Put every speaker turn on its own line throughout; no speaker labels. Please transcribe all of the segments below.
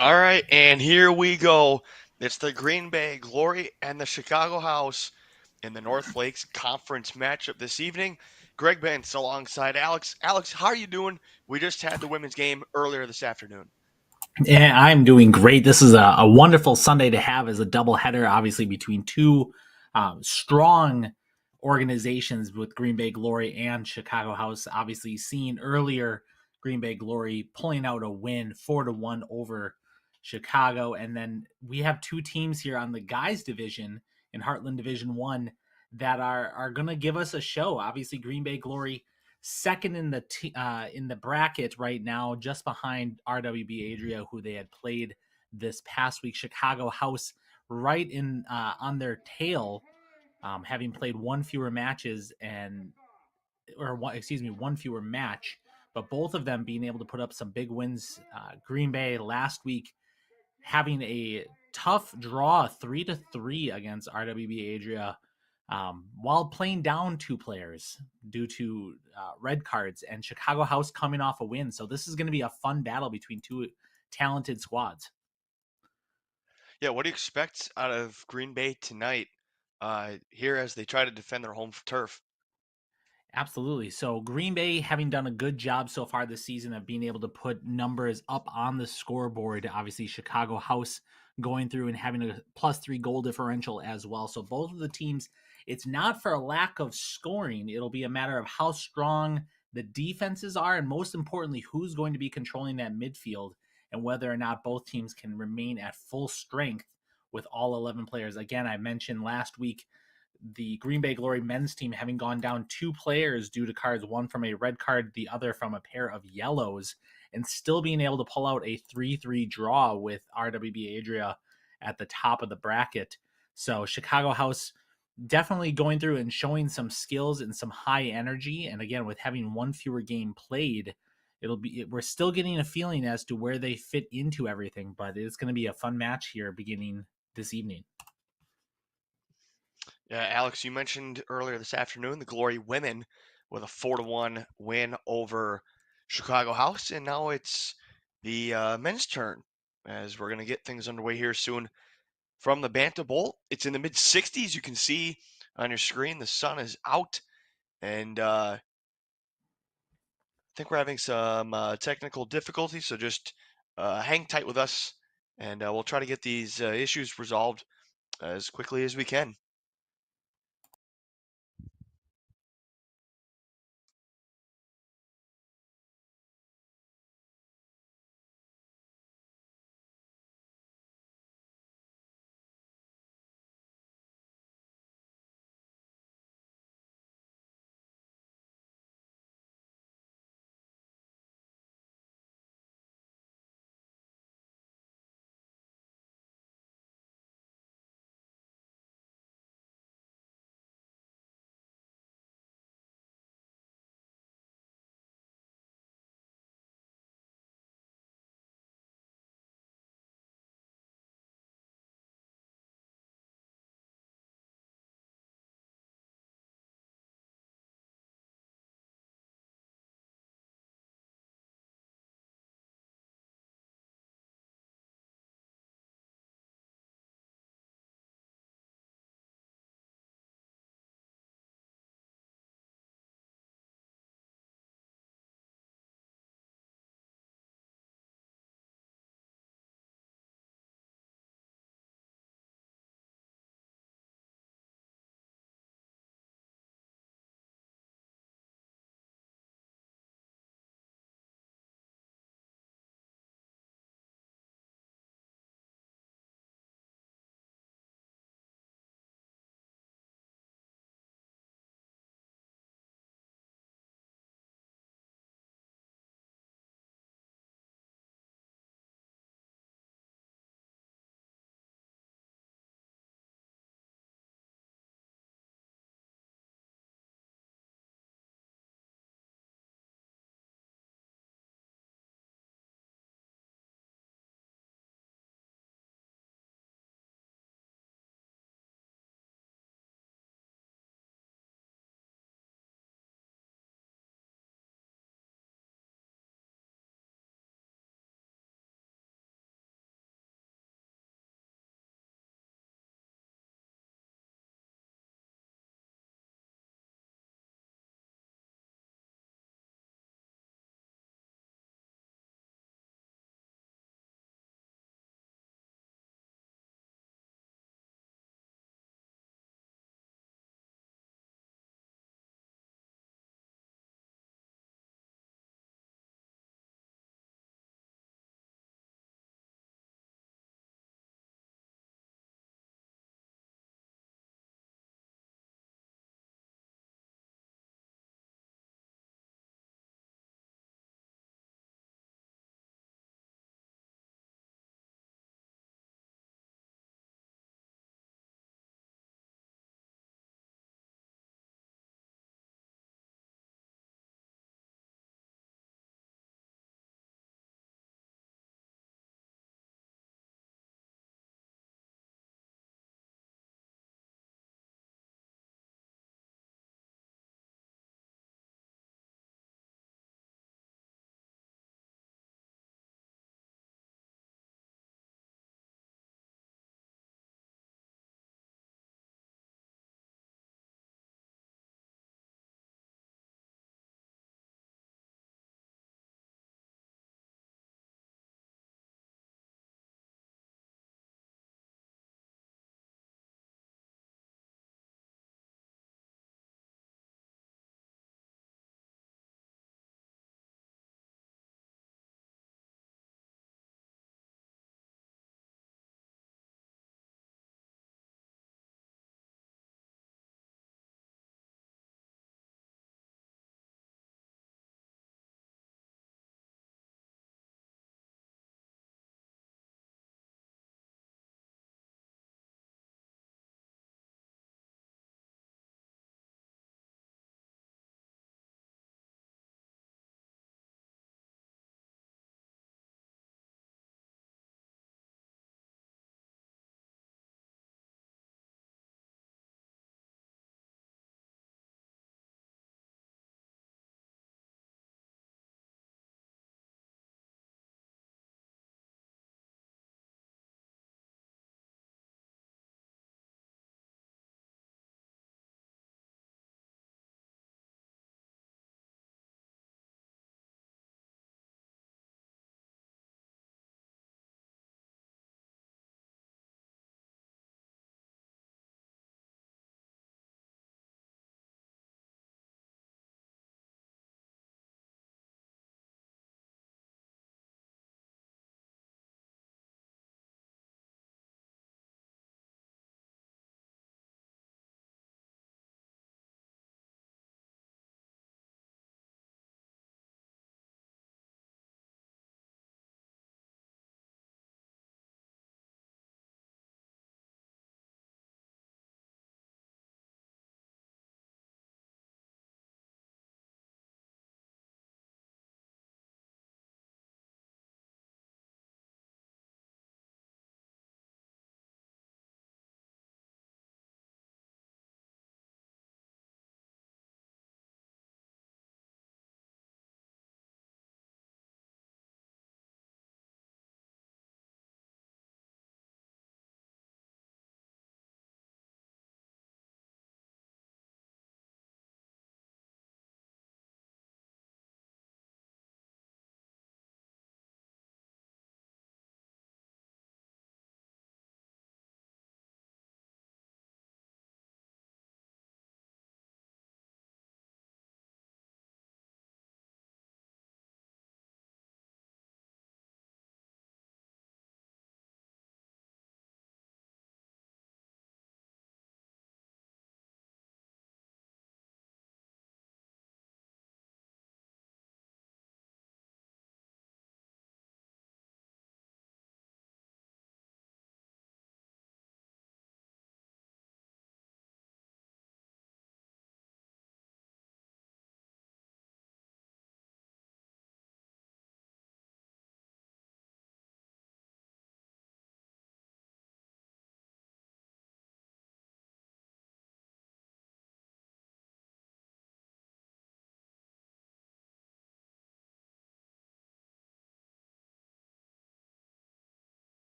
All right, and here we go. It's the Green Bay Glory and the Chicago House in the North Lakes Conference matchup this evening. Greg Bentz alongside Alex. Alex, how are you doing? We just had the women's game earlier this afternoon.
Yeah, I'm doing great. This is a wonderful Sunday to have as a doubleheader, obviously between two strong organizations with Green Bay Glory and Chicago House. Obviously, seen earlier Green Bay Glory pulling out a win 4-1 over Chicago, and then we have two teams here on the guys division in Heartland Division One that are going to give us a show. Obviously, Green Bay Glory second in the bracket right now, just behind RWB Adria, who they had played this past week. Chicago House right in on their tail, having played one fewer matches one fewer match, but both of them being able to put up some big wins. Green Bay last week having a tough draw, 3-3 against RWB Adria, while playing down two players due to red cards, and Chicago House coming off a win. So this is going to be a fun battle between two talented squads.
Yeah, what do you expect out of Green Bay tonight here as they try to defend their home turf?
Absolutely. So Green Bay having done a good job so far this season of being able to put numbers up on the scoreboard. Obviously, Chicago House going through and having a +3 goal differential as well. So both of the teams, it's not for a lack of scoring. It'll be a matter of how strong the defenses are, and most importantly, who's going to be controlling that midfield and whether or not both teams can remain at full strength with all 11 players. Again, I mentioned last week the Green Bay Glory men's team having gone down two players due to cards, one from a red card, the other from a pair of yellows, and still being able to pull out a 3-3 draw with RWB Adria at the top of the bracket. So Chicago House definitely going through and showing some skills and some high energy. And again, with having one fewer game played, we're still getting a feeling as to where they fit into everything, but it's going to be a fun match here beginning this evening.
Yeah, Alex, you mentioned earlier this afternoon the Glory women with a 4-1 win over Chicago House, and now it's the men's turn as we're going to get things underway here soon from the Banta Bowl. It's in the mid 60s. You can see on your screen the sun is out, and I think we're having some technical difficulties, so just hang tight with us, and we'll try to get these issues resolved as quickly as we can.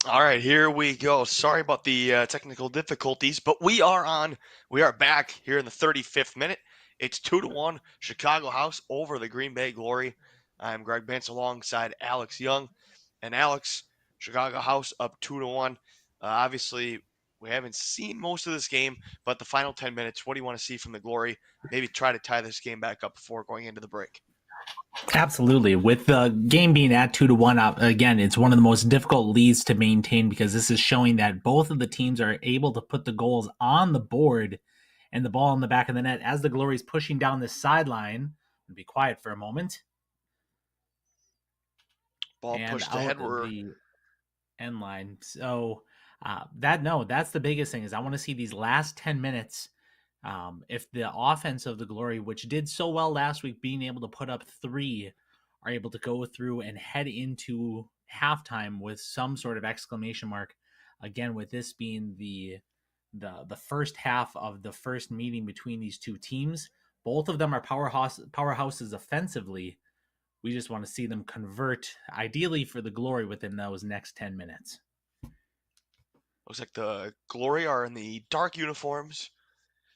All right, here we go. Sorry about the technical difficulties, but we are on. We are back here in the 35th minute. It's 2-1 Chicago House over the Green Bay Glory. I'm Greg Bentz alongside Alex Young. And Alex, Chicago House up 2-1. Obviously, we haven't seen most of this game, but the final 10 minutes, what do you want to see from the Glory? Maybe try to tie this game back up before going into the break.
Absolutely. With the game being at 2-1, again, it's one of the most difficult leads to maintain because this is showing that both of the teams are able to put the goals on the board and the ball in the back of the net as the Glory is pushing down the sideline. Be quiet for a moment.
Ball
And
pushed
out
ahead. We're
the end line. So that's the biggest thing is I want to see these last 10 minutes. If the offense of the Glory, which did so well last week, being able to put up 3, are able to go through and head into halftime with some sort of exclamation mark. Again, with this being the first half of the first meeting between these two teams, both of them are powerhouses offensively. We just want to see them convert, ideally for the Glory, within those next 10 minutes.
looks like the Glory are in the dark uniforms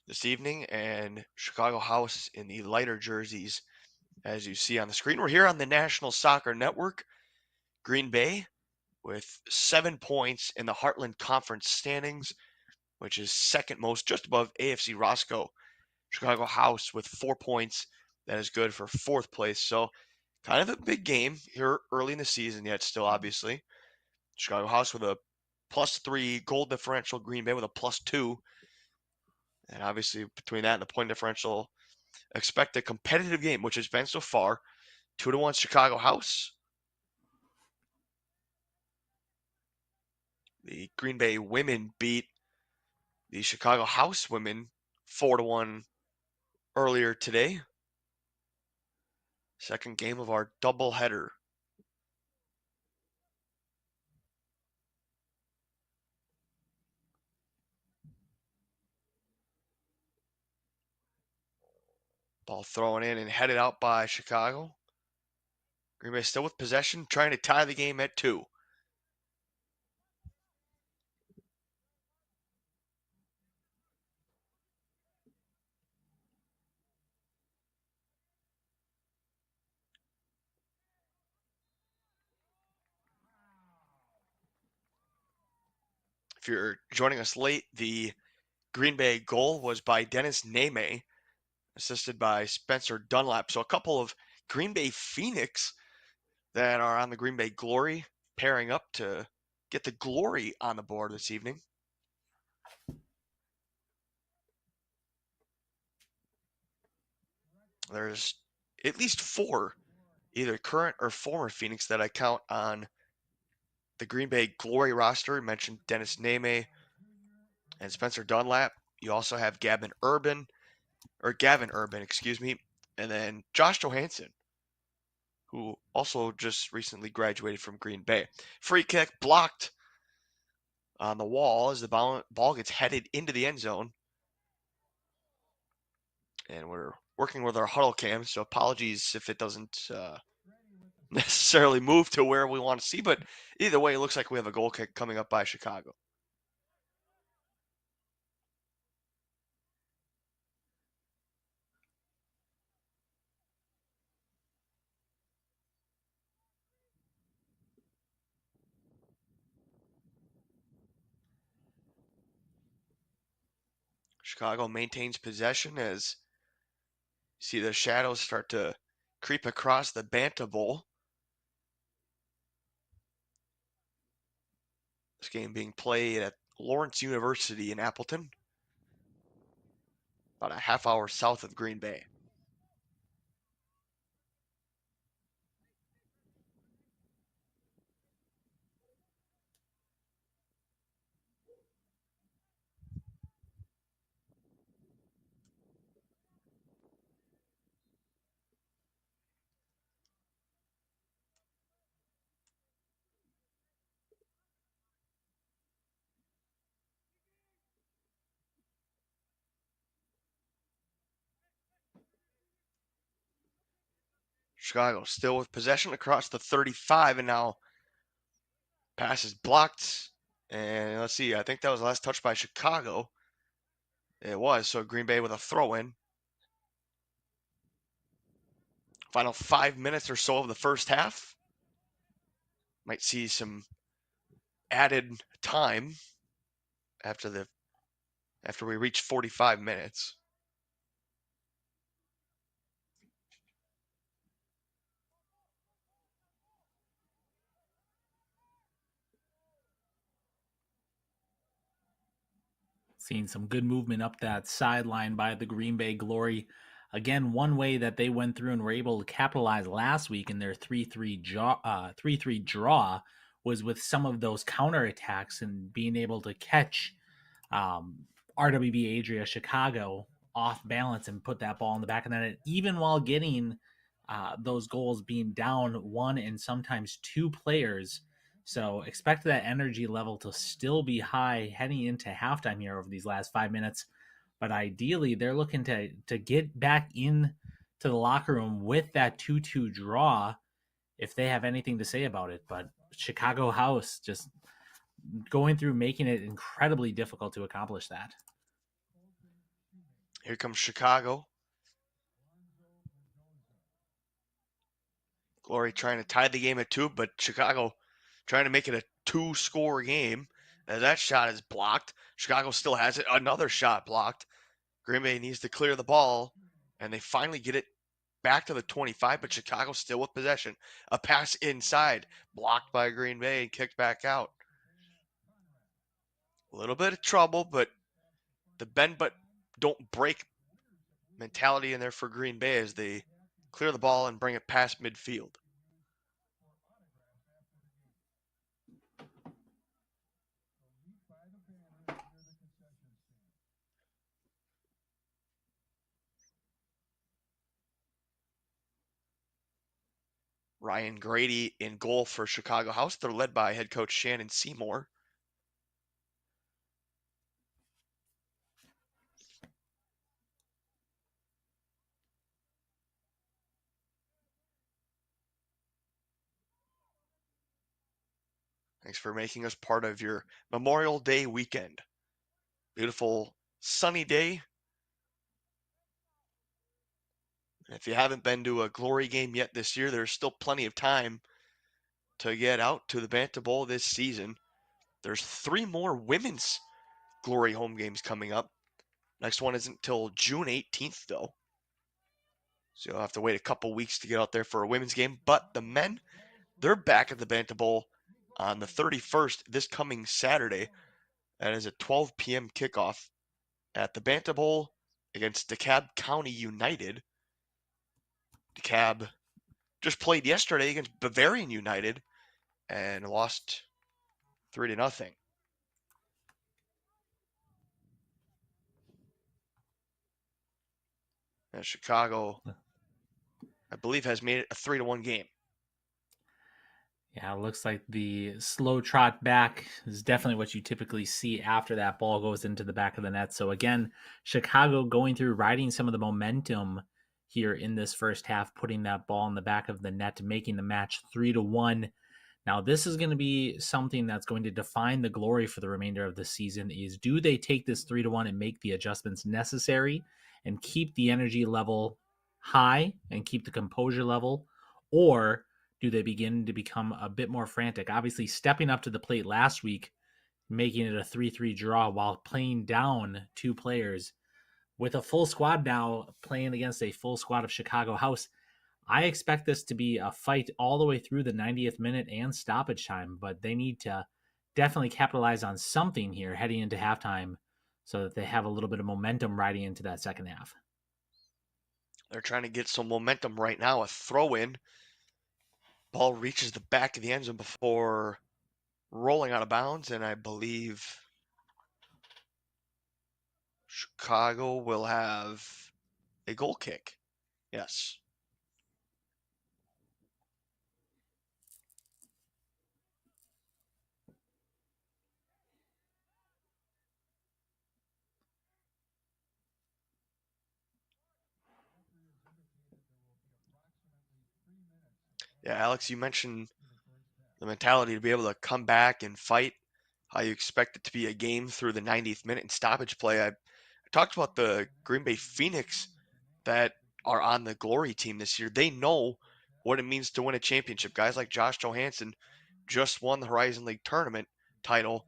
this evening, and Chicago House in the lighter jerseys, as you see on the screen. We're here on the National Soccer Network. Green Bay with 7 points in the Heartland Conference standings, which is second most, just above AFC Roscoe. Chicago House with 4 points. That is good for fourth place. So, kind of a big game here early in the season, yet still, obviously. Chicago House with a +3 goal differential, Green Bay with a +2. And obviously, between that and the point differential, expect a competitive game, which has been so far. 2-1 Chicago House. The Green Bay women beat the Chicago House women 4-1 earlier today. Second game of our doubleheader. Ball thrown in and headed out by Chicago. Green Bay still with possession, trying to tie the game at 2. If you're joining us late, the Green Bay goal was by Dennis Neme, assisted by Spencer Dunlap. So a couple of Green Bay Phoenix that are on the Green Bay Glory pairing up to get the Glory on the board this evening. There's at least 4, either current or former Phoenix, that I count on the Green Bay Glory roster. I mentioned Dennis Neme and Spencer Dunlap. You also have Gavin Urban, excuse me, and then Josh Johansson, who also just recently graduated from Green Bay. Free kick blocked on the wall as the ball gets headed into the end zone. And we're working with our huddle cam, so apologies if it doesn't necessarily move to where we want to see, but either way, it looks like we have a goal kick coming up by Chicago. Chicago maintains possession as you see the shadows start to creep across the Banta Bowl. This game being played at Lawrence University in Appleton, about a half hour south of Green Bay. Chicago still with possession across the 35, and now Pass is blocked. And let's see, I think that was the last touch by Chicago. It was, so Green Bay with a throw-in. Final 5 minutes or so of the first half. Might see some added time after we reach 45 minutes.
Seeing some good movement up that sideline by the Green Bay Glory. Again, one way that they went through and were able to capitalize last week in their 3-3 draw was with some of those counterattacks and being able to catch RWB Adria Chicago off balance and put that ball in the back of the net, even while getting those goals being down one and sometimes two players. So expect that energy level to still be high heading into halftime here over these last 5 minutes. But ideally, they're looking to get back in to the locker room with that 2-2 draw if they have anything to say about it. But Chicago House just going through making it incredibly difficult to accomplish that.
Here comes Chicago. Glory trying to tie the game at 2, but Chicago trying to make it a 2-score game. As that shot is blocked. Chicago still has it. Another shot blocked. Green Bay needs to clear the ball, and they finally get it back to the 25, but Chicago still with possession. A pass inside, blocked by Green Bay and kicked back out. A little bit of trouble, but the bend but don't break mentality in there for Green Bay as they clear the ball and bring it past midfield. Ryan Grady in goal for Chicago House. They're led by head coach Shannon Seymour. Thanks for making us part of your Memorial Day weekend. Beautiful sunny day. If you haven't been to a Glory game yet this year, there's still plenty of time to get out to the Banta Bowl this season. There's 3 more women's Glory home games coming up. Next one isn't until June 18th, though. So you'll have to wait a couple weeks to get out there for a women's game. But the men, they're back at the Banta Bowl on the 31st, this coming Saturday. That is a 12 p.m. kickoff at the Banta Bowl against DeKalb County United. DeKalb just played yesterday against Bavarian United and lost 3-0. And Chicago, I believe, has made it a 3-1 game.
Yeah, it looks like the slow trot back is definitely what you typically see after that ball goes into the back of the net. So again, Chicago going through, riding some of the momentum here in this first half, putting that ball in the back of the net, making the match 3-1. Now, this is going to be something that's going to define the Glory for the remainder of the season. Is do they take this 3-1 and make the adjustments necessary and keep the energy level high and keep the composure level, or do they begin to become a bit more frantic? Obviously, stepping up to the plate last week, making it a 3-3 draw while playing down 2 players with a full squad now playing against a full squad of Chicago House. I expect this to be a fight all the way through the 90th minute and stoppage time, but they need to definitely capitalize on something here heading into halftime so that they have a little bit of momentum riding into that second half.
They're trying to get some momentum right now. A throw in. Ball reaches the back of the end zone before rolling out of bounds, and I believe Chicago will have a goal kick. Yes. Yeah, Alex, you mentioned the mentality to be able to come back and fight how you expect it to be a game through the 90th minute in stoppage play. I talked about the Green Bay Phoenix that are on the Glory team this year. They know what it means to win a championship. Guys like Josh Johansson just won the Horizon League tournament title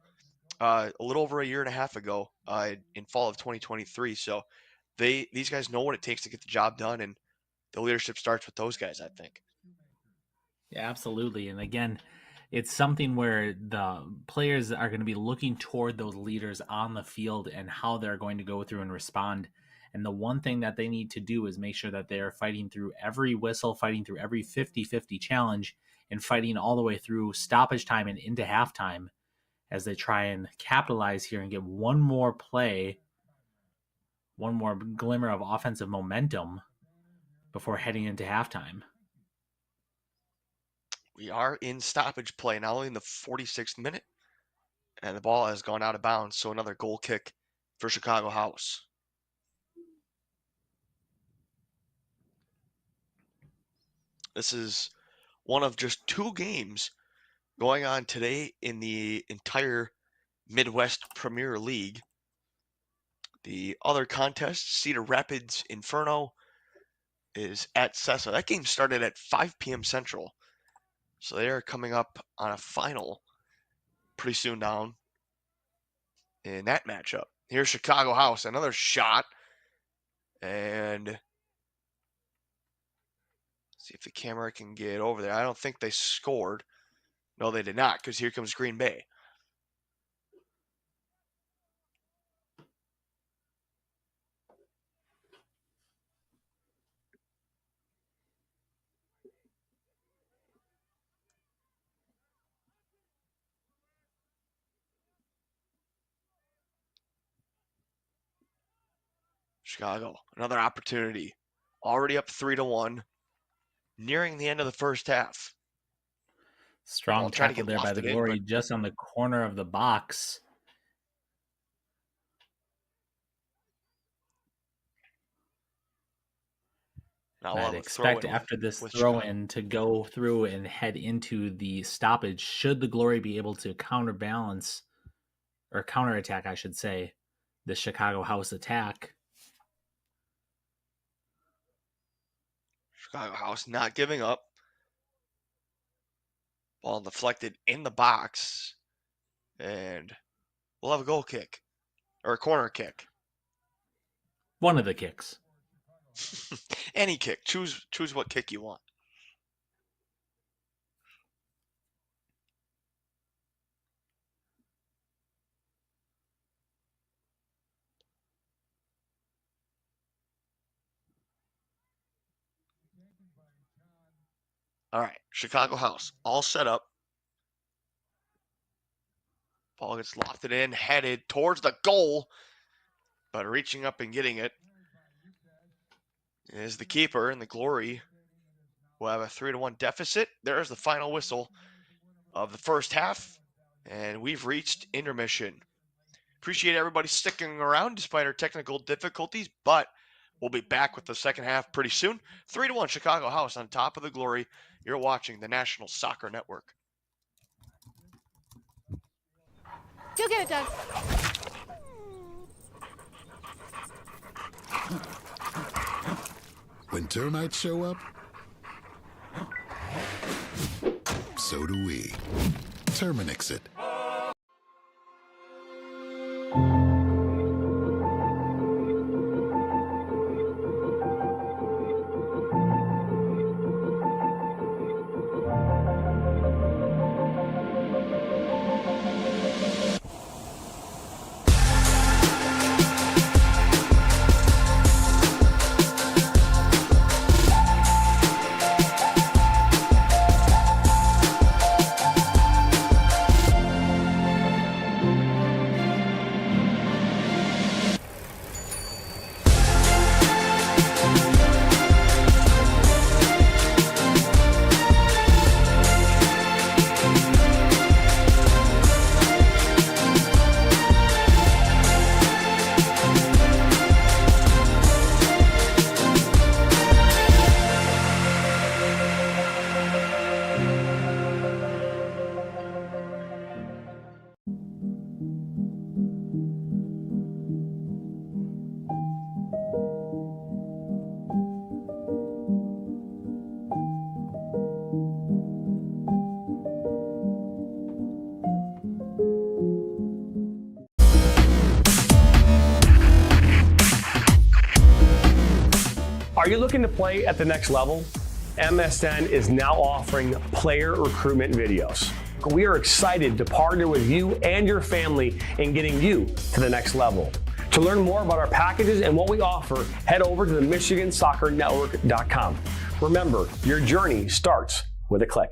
a little over a year and a half ago in fall of 2023. So these guys know what it takes to get the job done, and the leadership starts with those guys, I think.
Yeah, absolutely. And again, it's something where the players are going to be looking toward those leaders on the field and how they're going to go through and respond. And the one thing that they need to do is make sure that they are fighting through every whistle, fighting through every 50-50 challenge, and fighting all the way through stoppage time and into halftime as they try and capitalize here and get one more play, one more glimmer of offensive momentum before heading into halftime.
We are in stoppage play, now only in the 46th minute, and the ball has gone out of bounds, so another goal kick for Chicago House. This is one of just 2 games going on today in the entire Midwest Premier League. The other contest, Cedar Rapids Inferno, is at Cessa. That game started at 5 p.m. Central. So they are coming up on a final pretty soon down in that matchup. Here's Chicago House, another shot. And see if the camera can get over there. I don't think they scored. No, they did not, because here comes Green Bay. Chicago, another opportunity. Already up 3-1, nearing the end of the first half.
Strong tackle there by the Glory, just on the corner of the box.
Now
I'd expect after this throw-in to go through and head into the stoppage. Should the Glory be able to counterbalance, or counterattack, I should say, the Chicago House attack?
Chicago House not giving up. Ball deflected in the box. And we'll have a goal kick. Or a corner kick.
One of the kicks.
Any kick. Choose what kick you want. All right, Chicago House, all set up. Ball gets lofted in, headed towards the goal, but reaching up and getting it is the keeper, and the Glory will have a 3-1 deficit. There's the final whistle of the first half, and we've reached intermission. Appreciate everybody sticking around despite our technical difficulties, but we'll be back with the second half pretty soon. 3-1 Chicago House on top of the Glory. You're watching the National Soccer Network.
Go get it, Doug.
When termites show up, so do we. Terminix it.
Are you looking to play at the next level? MSN is now offering player recruitment videos. We are excited to partner with you and your family in getting you to the next level. To learn more about our packages and what we offer, head over to the MichiganSoccerNetwork.com. Remember, your journey starts with a click.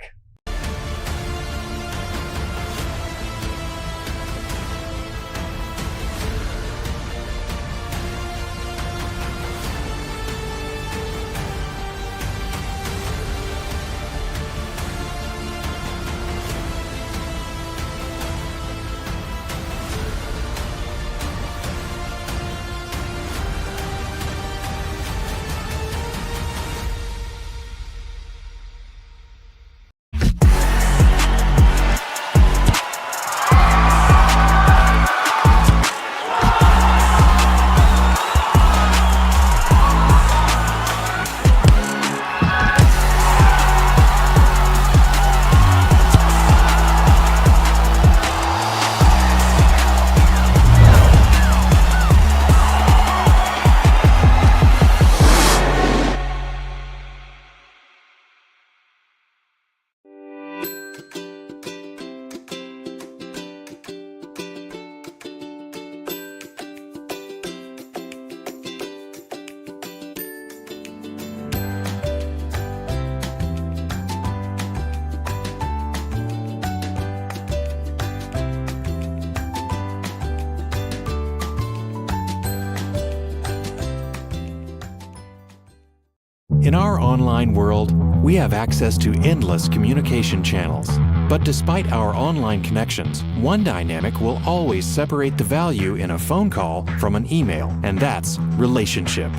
In our online world, we have access to endless communication channels. But despite our online connections, one dynamic will always separate the value in a phone call from an email, and that's relationship.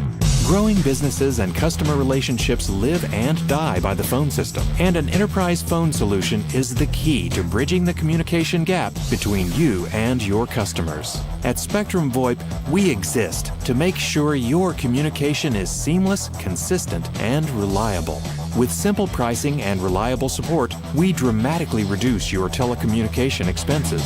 Growing businesses and customer relationships live and die by the phone system, and an enterprise phone solution is the key to bridging the communication gap between you and your customers. At Spectrum VoIP, we exist to make sure your communication is seamless, consistent, and reliable. With simple pricing and reliable support, we dramatically reduce your telecommunication expenses.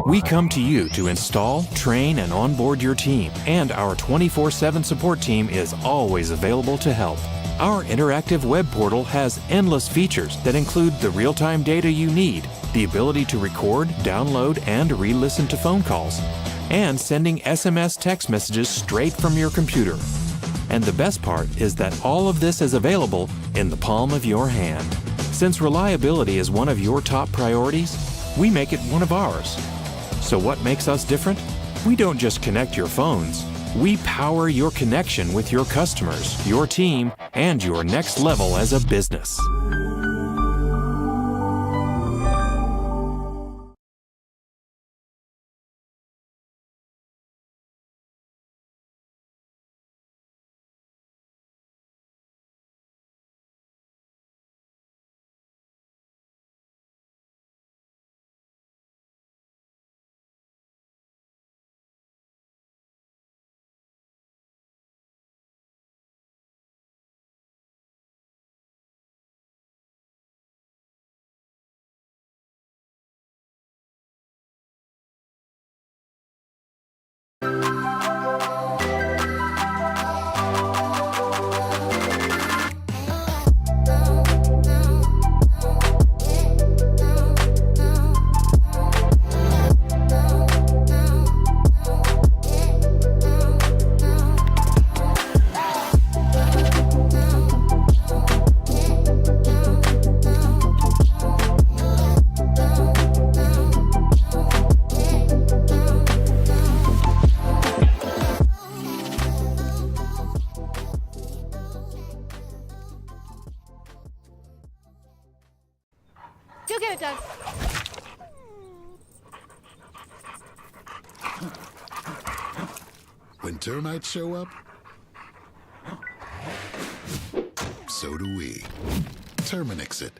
We come to you to install, train, and onboard your team, and our 24/7 support team is always available to help. Our interactive web portal has endless features that include the real-time data you need, the ability to record, download, and re-listen to phone calls, and sending SMS text messages straight from your computer. And the best part is that all of this is available in the palm of your hand. Since reliability is one of your top priorities, we make it one of ours. So what makes us different? We don't just connect your phones. We power your connection with your customers, your team, and your next level as a business.
Go get it, Doug.
When termites show up, so do we. Terminix it.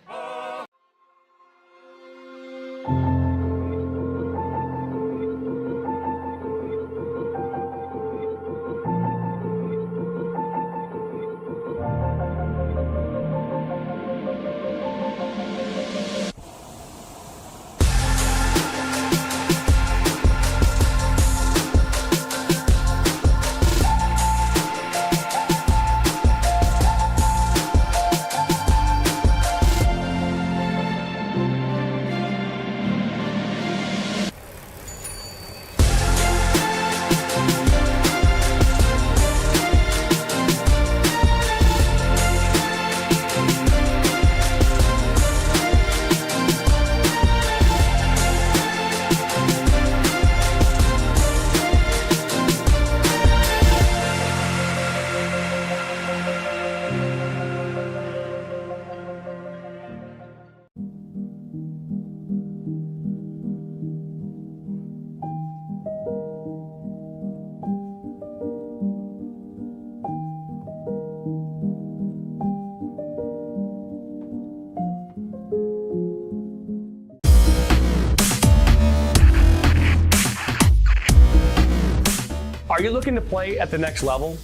Are you looking to play at the next level?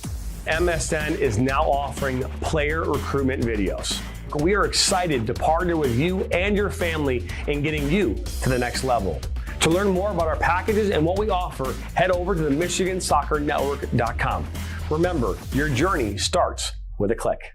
MSN is now offering player recruitment videos. We are excited to partner with you and your family in getting you to the next level. To learn more about our packages and what we offer, head over to the MichiganSoccerNetwork.com. Remember, your journey starts with a click.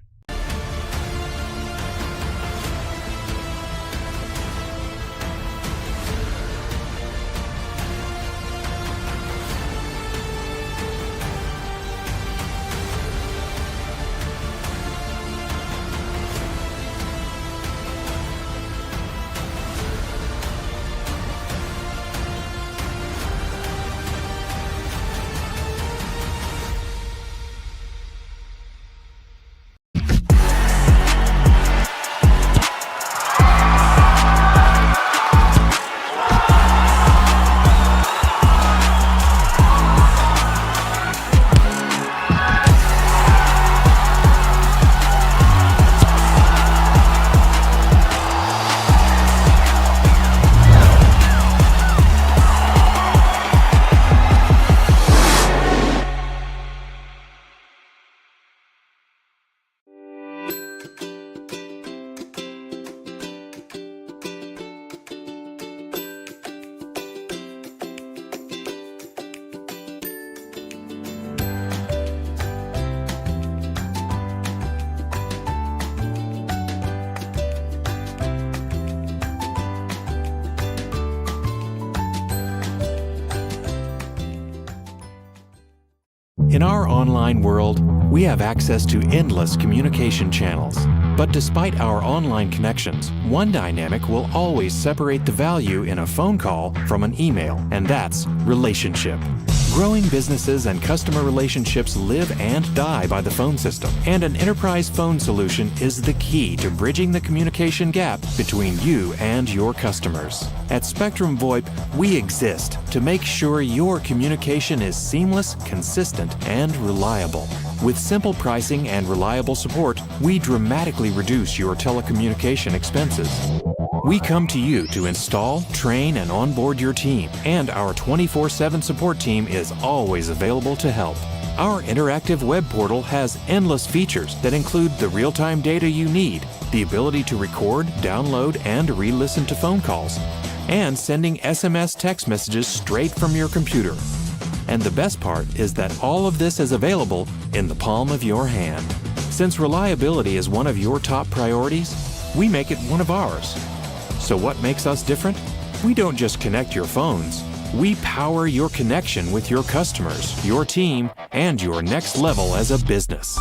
In our online world, we have access to endless communication channels. But despite our online connections, one dynamic will always separate the value in a phone call from an email, and that's relationship. Growing businesses and customer relationships live and die by the phone system, and an enterprise phone solution is the key to bridging the communication gap between you and your customers. At Spectrum VoIP, we exist to make sure your communication is seamless, consistent, and reliable. With simple pricing and reliable support, we dramatically reduce your telecommunication expenses. We come to you to install, train, and onboard your team, and our 24/7 support team is always available to help. Our interactive web portal has endless features that include the real-time data you need, the ability to record, download, and re-listen to phone calls, and sending SMS text messages straight from your computer. And the best part is that all of this is available in the palm of your hand. Since reliability is one of your top priorities, we make it one of ours. So what makes us different? We don't just connect your phones. We power your connection with your customers, your team, and your next level as a business.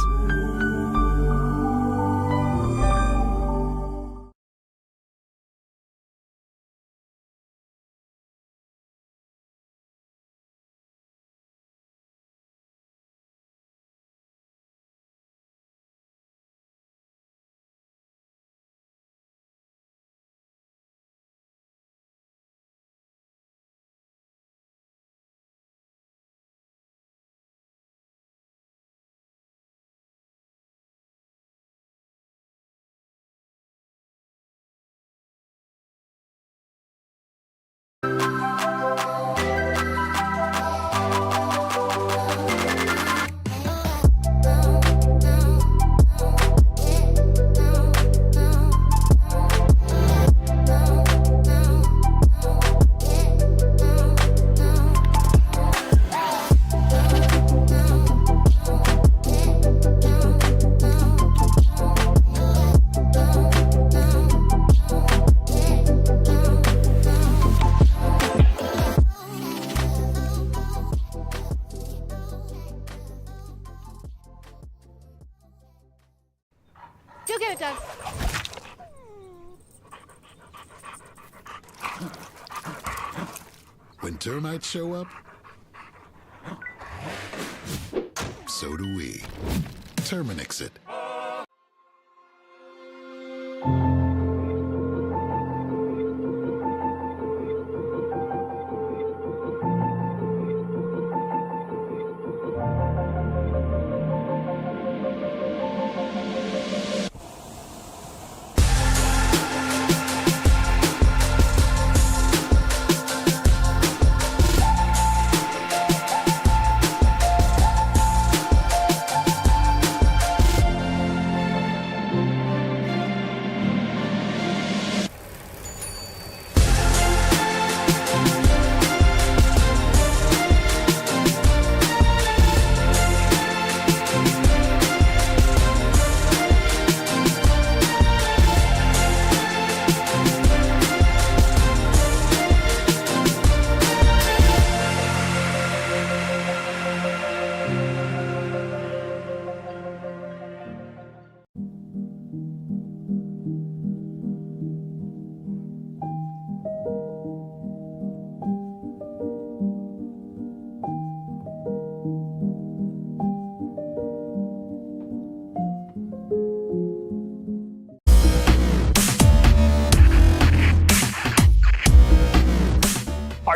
Go get it, Doug.
When termites show up, so do we. Terminix it.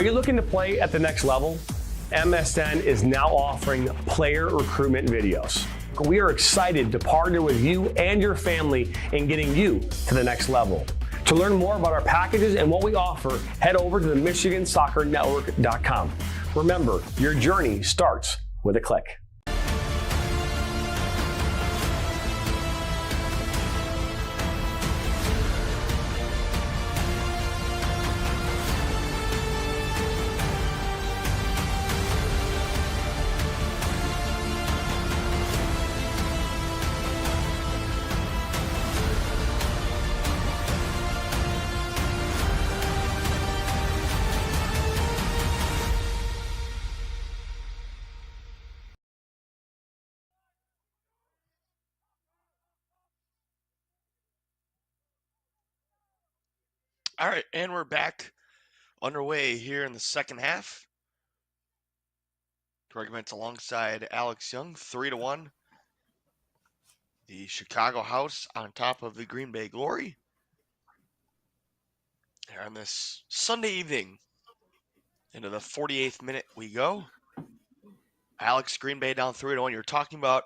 Are you looking to play at the next level? MSN is now offering player recruitment videos. We are excited to partner with you and your family in getting you to the next level. To learn more about our packages and what we offer, head over to the MichiganSoccerNetwork.com. Remember, your journey starts with a click.
All right, and we're back underway here in the second half. Arguments alongside Alex Young, 3-1. The Chicago House on top of the Green Bay Glory. Here on this Sunday evening, into the 48th minute we go. Alex, Green Bay down 3-1. You're talking about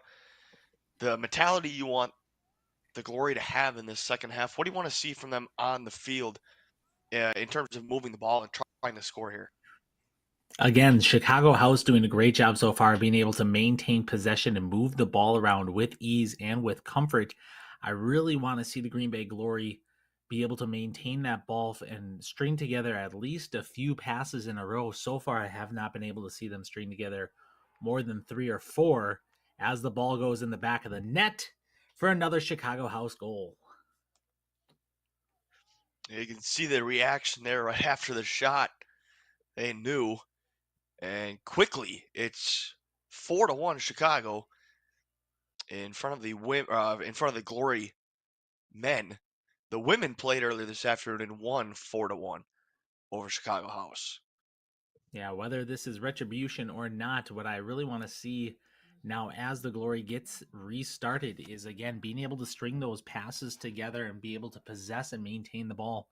the mentality you want the Glory to have in this second half. What do you want to see from them on the field in terms of moving the ball and trying to score here?
Again, Chicago House doing a great job so far, being able to maintain possession and move the ball around with ease and with comfort. I really want to see the Green Bay Glory be able to maintain that ball and string together at least a few passes in a row. So far, I have not been able to see them string together more than 3 or 4 as the ball goes in the back of the net for another Chicago House goal.
You can see the reaction there right after the shot. They knew. And quickly, it's 4-1 Chicago in front of the Glory men. The women played earlier this afternoon and won 4-1 over Chicago House.
Yeah, whether this is retribution or not, what I really want to see now as the Glory gets restarted is, again, being able to string those passes together and be able to possess and maintain the ball.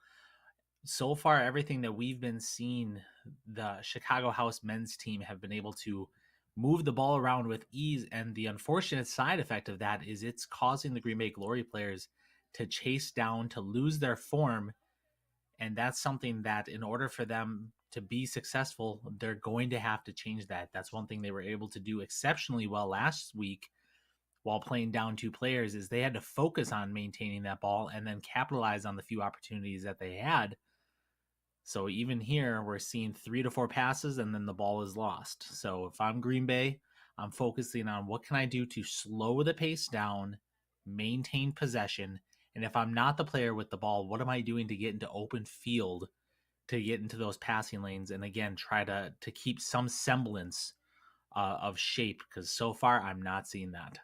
So far, everything that we've been seeing, the Chicago House men's team have been able to move the ball around with ease. And the unfortunate side effect of that is it's causing the Green Bay Glory players to chase down, to lose their form. And that's something that in order for them to be successful, they're going to have to change that. That's one thing they were able to do exceptionally well last week while playing down 2 players, is they had to focus on maintaining that ball and then capitalize on the few opportunities that they had. So even here, we're seeing 3 to 4 passes and then the ball is lost. So if I'm Green Bay, I'm focusing on what can I do to slow the pace down, maintain possession, and if I'm not the player with the ball, what am I doing to get into open field, to get into those passing lanes, and again, try to keep some semblance of shape, because so far I'm not seeing that.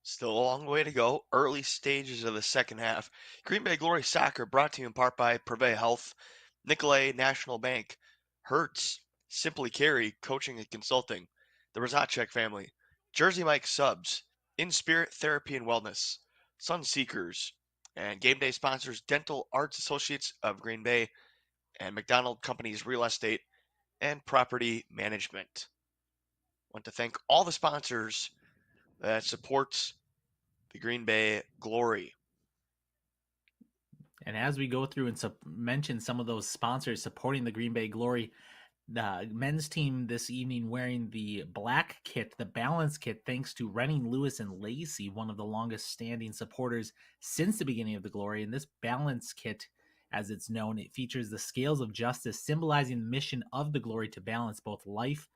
Still a long way to go. Early stages of the second half. Green Bay Glory Soccer brought to you in part by Purvey Health, Nicolay National Bank, Hertz, Simply Carry Coaching and Consulting, the Rozatchek family, Jersey Mike Subs, In Spirit Therapy and Wellness, Sun Seekers, and game day sponsors Dental Arts Associates of Green Bay and McDonald Companies Real Estate and Property Management. I want to thank all the sponsors that supports the Green Bay Glory.
And as we go through and mention some of those sponsors supporting the Green Bay Glory, the men's team this evening wearing the black kit, the balance kit, thanks to Renning, Lewis, and Lacey, one of the longest standing supporters since the beginning of the Glory. And this balance kit, as it's known, it features the scales of justice, symbolizing the mission of the Glory to balance both life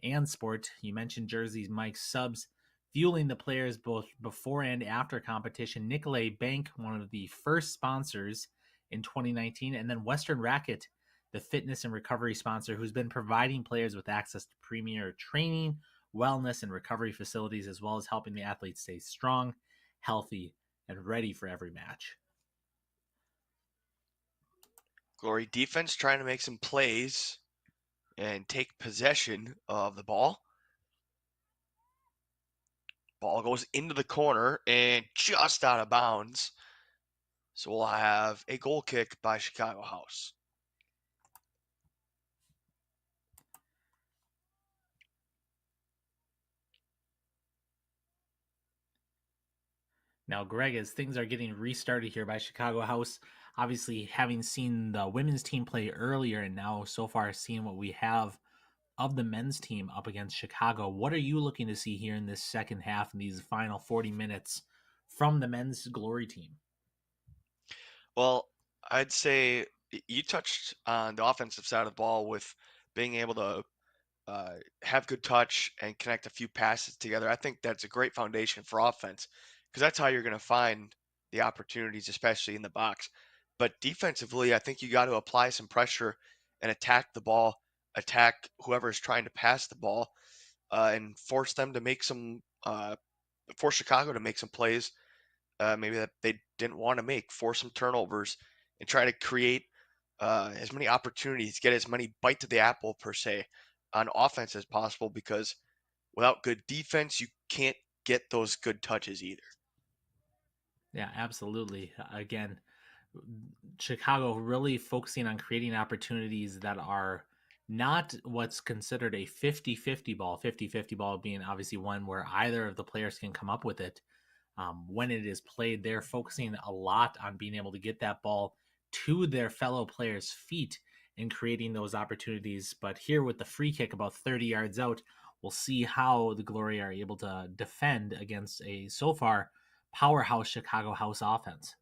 and sport. You mentioned Jersey's Mike Subs, fueling the players both before and after competition. Nicolay Bank, one of the first sponsors in 2019, and then Western Racket, the fitness and recovery sponsor, who's been providing players with access to premier training, wellness, and recovery facilities, as well as helping the athletes stay strong, healthy, and ready for every match.
Glory defense trying to make some plays and take possession of the ball. Ball goes into the corner and just out of bounds. So we'll have a goal kick by Chicago House.
Now, Greg, as things are getting restarted here by Chicago House, obviously having seen the women's team play earlier and now so far seeing what we have of the men's team up against Chicago, what are you looking to see here in this second half in these final 40 minutes from the men's Glory team?
Well, I'd say you touched on the offensive side of the ball with being able to have good touch and connect a few passes together. I think that's a great foundation for offense because that's how you're going to find the opportunities, especially in the box. But defensively, I think you got to apply some pressure and attack the ball, attack whoever is trying to pass the ball, and force them to make force Chicago to make some plays, maybe that they didn't want to make, force some turnovers, and try to create as many opportunities, get as many bite to the apple per se on offense as possible. Because without good defense, you can't get those good touches either.
Yeah, absolutely. Again, Chicago really focusing on creating opportunities that are not what's considered a 50-50 ball, 50-50 ball being obviously one where either of the players can come up with it. When it is played, they're focusing a lot on being able to get that ball to their fellow players' feet and creating those opportunities. But here with the free kick about 30 yards out, we'll see how the Glory are able to defend against a so far powerhouse Chicago House offense.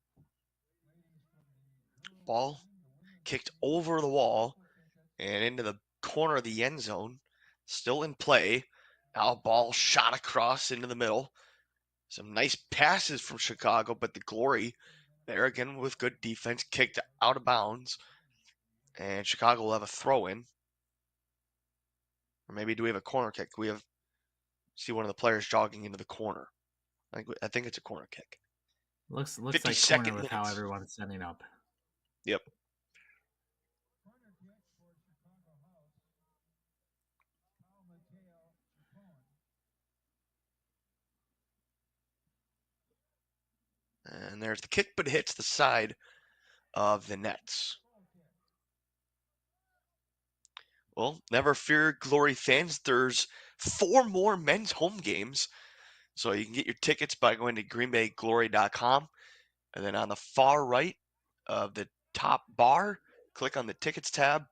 Ball kicked over the wall and into the corner of the end zone, still in play. Now ball shot across into the middle. Some nice passes from Chicago, but the Glory there again with good defense kicked out of bounds. And Chicago will have a throw in. Or maybe do we have a corner kick? We have see one of the players jogging into the corner. I think it's a corner kick.
Looks like
52nd
corner with how
minutes.
everyone's setting up.
Yep. And there's the kick, but it hits the side of the nets. Well, never fear, Glory fans. There's 4 more men's home games. So you can get your tickets by going to greenbayglory.com. And then on the far right of the top bar, click on the tickets tab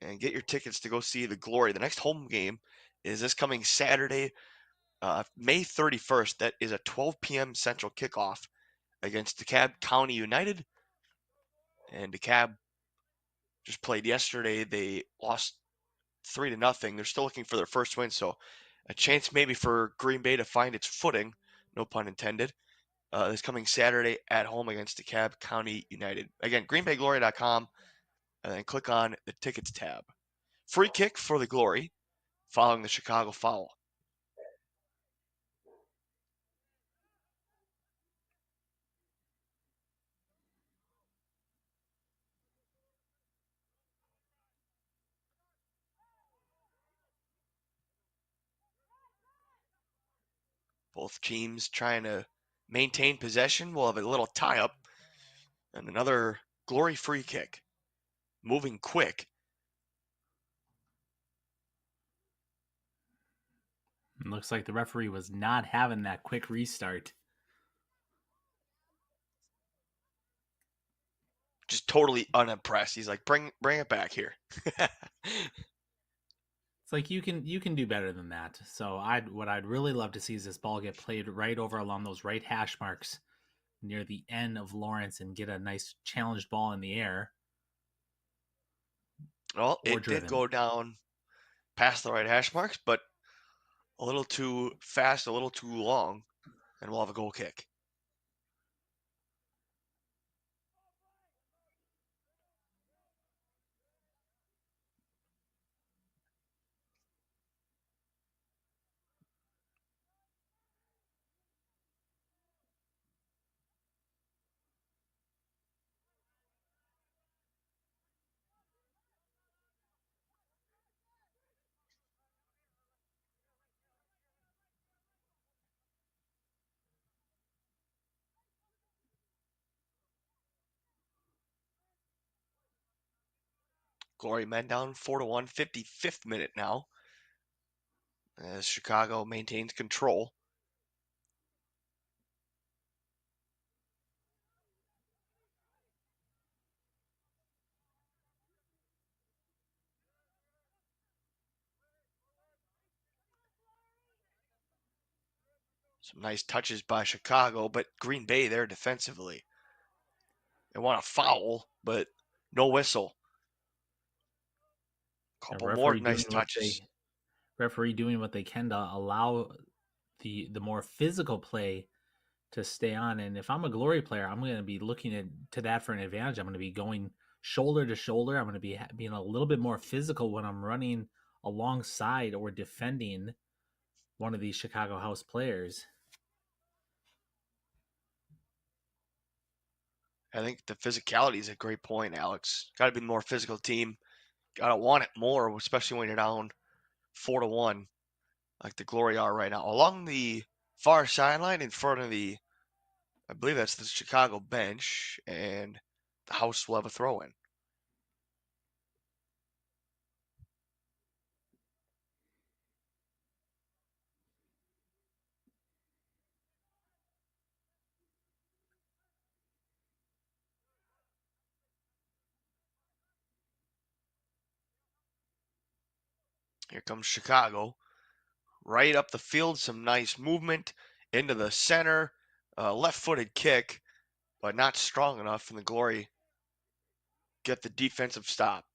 and get your tickets to go see the Glory. The next home game is this coming Saturday, May 31st. That is a 12 p.m. Central kickoff against DeKalb County United. And DeKalb just played yesterday. They lost 3-0. They're still looking for their first win, so a chance maybe for Green Bay to find its footing, no pun intended, this coming Saturday at home against DeKalb County United. Again, greenbayglory.com, and then click on the tickets tab. Free kick for the Glory following the Chicago foul. Both teams trying to maintain possession. We'll have a little tie up and another Glory free kick. Moving quick.
Looks like the referee was not having that quick restart.
Just totally unimpressed. He's like, bring it back here.
It's like you can do better than that. So what I'd really love to see is this ball get played right over along those right hash marks near the end of Lawrence and get a nice challenged ball in the air.
Well, it did go down past the right hash marks, but a little too fast, a little too long, and we'll have a goal kick. Glory men down 4-1, 55th minute now, as Chicago maintains control. Some nice touches by Chicago, but Green Bay there defensively. They want a foul, but no whistle. Couple more nice touches.
Referee doing what they can to allow the more physical play to stay on. And if I'm a Glory player, I'm going to be looking to that for an advantage. I'm going to be going shoulder to shoulder. I'm going to be being a little bit more physical when I'm running alongside or defending one of these Chicago House players.
I think the physicality is a great point, Alex. Got to be the more physical team. Got to want it more, especially when you're down 4-1, like the Glory are right now. Along the far sideline in front of I believe that's the Chicago bench, and the House will have a throw-in. Here comes Chicago. Right up the field, some nice movement into the center. Left-footed kick, but not strong enough, and the Glory get the defensive stop.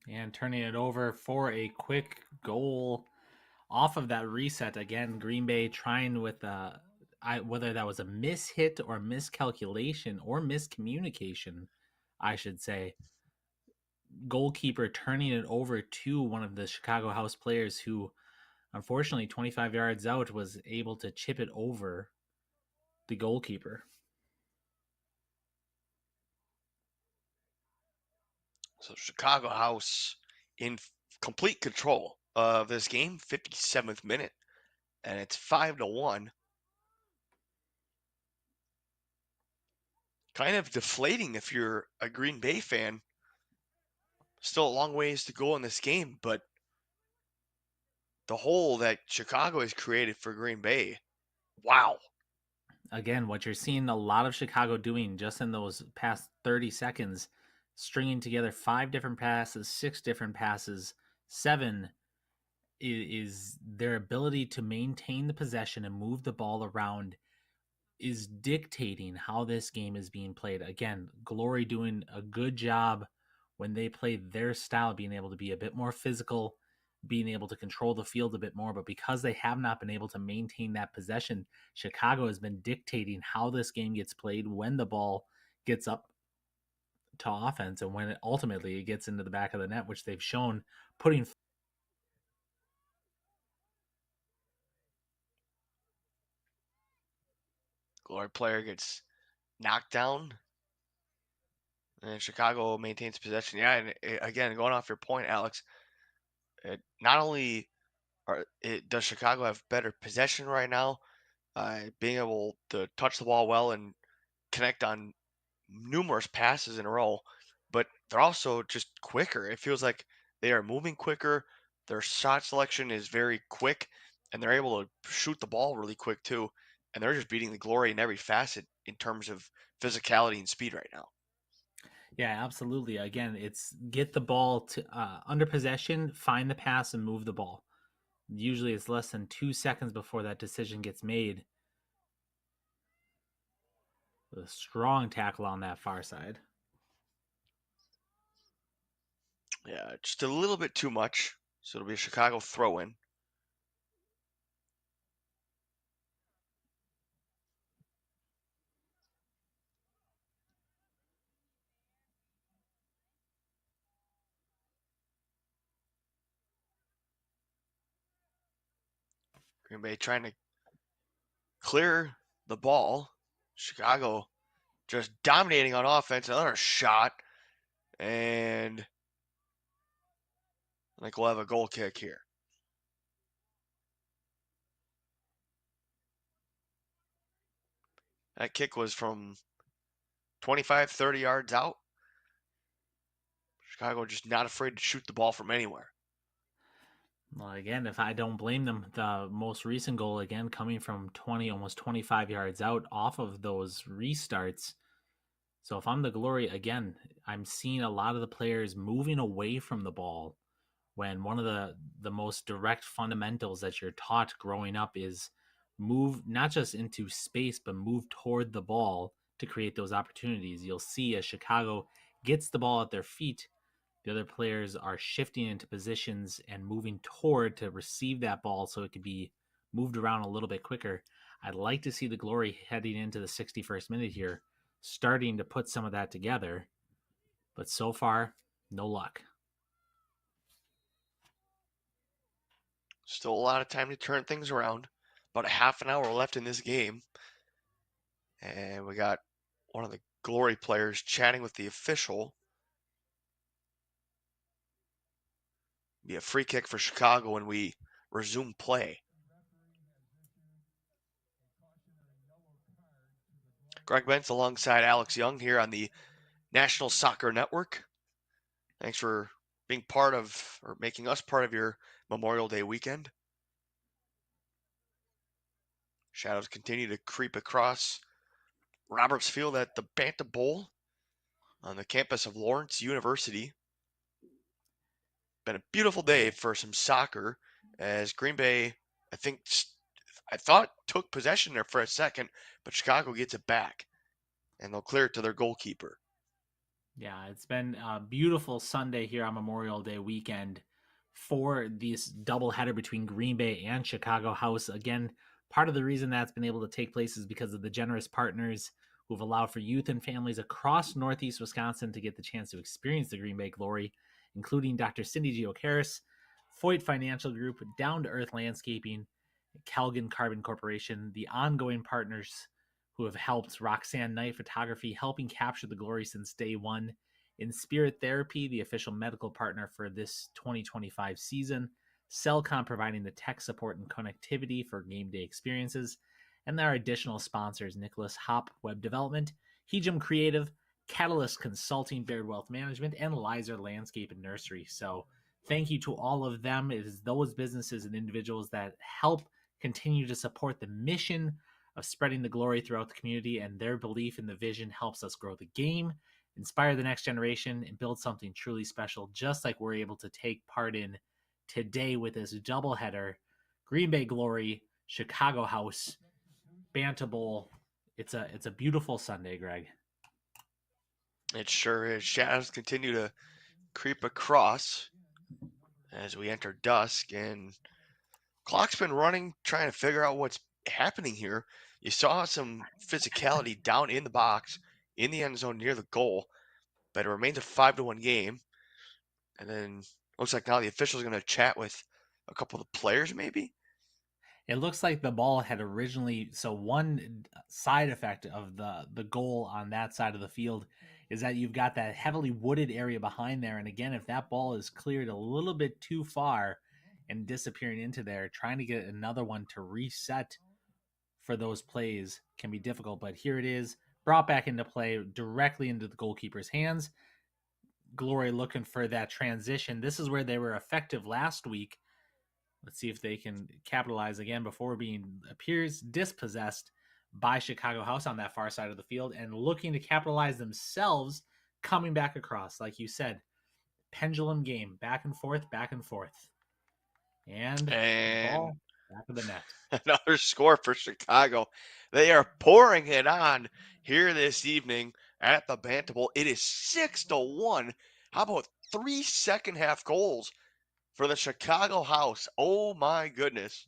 And turning it over for a quick goal off of that reset. Again, Green Bay trying with whether that was a mishit or miscalculation or miscommunication, I should say. Goalkeeper turning it over to one of the Chicago House players who, unfortunately, 25 yards out, was able to chip it over the goalkeeper.
So Chicago House in complete control of this game, 57th minute, and it's 5-1. Kind of deflating if you're a Green Bay fan. Still a long ways to go in this game, but the hole that Chicago has created for Green Bay, wow.
Again, what you're seeing a lot of Chicago doing just in those past 30 seconds, stringing together 5 different passes, 6 different passes, 7 is their ability to maintain the possession and move the ball around is dictating how this game is being played. Again, Glory doing a good job when they play their style, being able to be a bit more physical, being able to control the field a bit more. But because they have not been able to maintain that possession, Chicago has been dictating how this game gets played when the ball gets up to offense and when ultimately it gets into the back of the net, which they've shown putting.
Glory player gets knocked down, and Chicago maintains possession. Yeah, and again, going off your point, Alex, not only does Chicago have better possession right now, being able to touch the ball well and connect on numerous passes in a row, but they're also just quicker. It feels like they are moving quicker. Their shot selection is very quick, and they're able to shoot the ball really quick too. And they're just beating the Glory in every facet in terms of physicality and speed right now.
Yeah, absolutely. Again, it's get the ball to under possession, find the pass, and move the ball. Usually it's less than 2 seconds before that decision gets made. A strong tackle on that far side.
Yeah, just a little bit too much. So it'll be a Chicago throw-in. Green Bay trying to clear the ball. Chicago just dominating on offense. Another shot. And I think we'll have a goal kick here. That kick was from 25, 30 yards out. Chicago just not afraid to shoot the ball from anywhere.
Well, again, if I don't blame them, the most recent goal, again, coming from 20, almost 25 yards out off of those restarts. So if I'm the Glory, again, I'm seeing a lot of the players moving away from the ball when one of the most direct fundamentals that you're taught growing up is move not just into space, but move toward the ball to create those opportunities. You'll see as Chicago gets the ball at their feet, the other players are shifting into positions and moving toward to receive that ball so it could be moved around a little bit quicker. I'd like to see the Glory heading into the 61st minute here, starting to put some of that together. But so far, no luck.
Still a lot of time to turn things around. About a half an hour left in this game. And we got one of the Glory players chatting with the official. Be a free kick for Chicago when we resume play. Greg Bentz alongside Alex Young here on the National Soccer Network. Thanks for being part of, or making us part of your Memorial Day weekend. Shadows continue to creep across Roberts Field at the Bantam Bowl on the campus of Lawrence University. Been a beautiful day for some soccer as Green Bay, I thought took possession there for a second, but Chicago gets it back and they'll clear it to their goalkeeper.
Yeah, it's been a beautiful Sunday here on Memorial Day weekend for this doubleheader between Green Bay and Chicago House. Again, part of the reason that's been able to take place is because of the generous partners who've allowed for youth and families across Northeast Wisconsin to get the chance to experience the Green Bay glory, including Dr. Cindy Giocaris, Foyt Financial Group, Down to Earth Landscaping, Calgan Carbon Corporation, the ongoing partners who have helped Roxanne Knight Photography, helping capture the glory since day one, Inspirit Therapy, the official medical partner for this 2025 season, Cellcom providing the tech support and connectivity for game day experiences, and there are additional sponsors: Nicholas Hop Web Development, Hejum Creative, Catalyst Consulting, Baird Wealth Management, and Lizer Landscape and Nursery. So thank you to all of them. It is those businesses and individuals that help continue to support the mission of spreading the glory throughout the community, and their belief in the vision helps us grow the game, inspire the next generation, and build something truly special, just like we're able to take part in today with this doubleheader. Green Bay Glory, Chicago House, Bantam Bowl. It's a beautiful Sunday, Greg.
It sure is. Shadows continue to creep across as we enter dusk, and clock's been running, trying to figure out what's happening here. You saw some physicality down in the box, in the end zone near the goal, but it remains a 5-1 game. And then looks like now the official's going to chat with a couple of the players, maybe.
It looks like the ball had originally, so one side effect of the goal on that side of the field is that you've got that heavily wooded area behind there. And again, if that ball is cleared a little bit too far and disappearing into there, trying to get another one to reset for those plays can be difficult. But here it is, brought back into play directly into the goalkeeper's hands. Glory looking for that transition. This is where they were effective last week. Let's see if they can capitalize again before being appears dispossessed by Chicago House on that far side of the field, and looking to capitalize themselves coming back across. Like you said, pendulum game, back and forth, back and forth. And ball back of the net.
Another score for Chicago. They are pouring it on here this evening at the Bantam Bowl. It is 6-1. How about 3 second half goals for the Chicago House? Oh my goodness.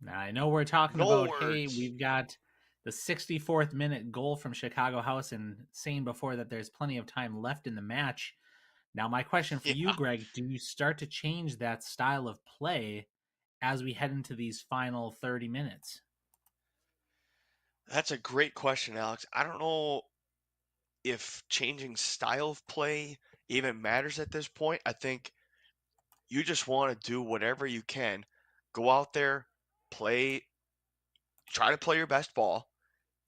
Now I know we're talking
No
about,
words.
hey, we've got the 64th minute goal from Chicago House, and saying before that there's plenty of time left in the match. Now my question for you, Greg, do you start to change that style of play as we head into these final 30 minutes?
That's a great question, Alex. I don't know if changing style of play even matters at this point. I think you just want to do whatever you can. Go out there, try to play your best ball,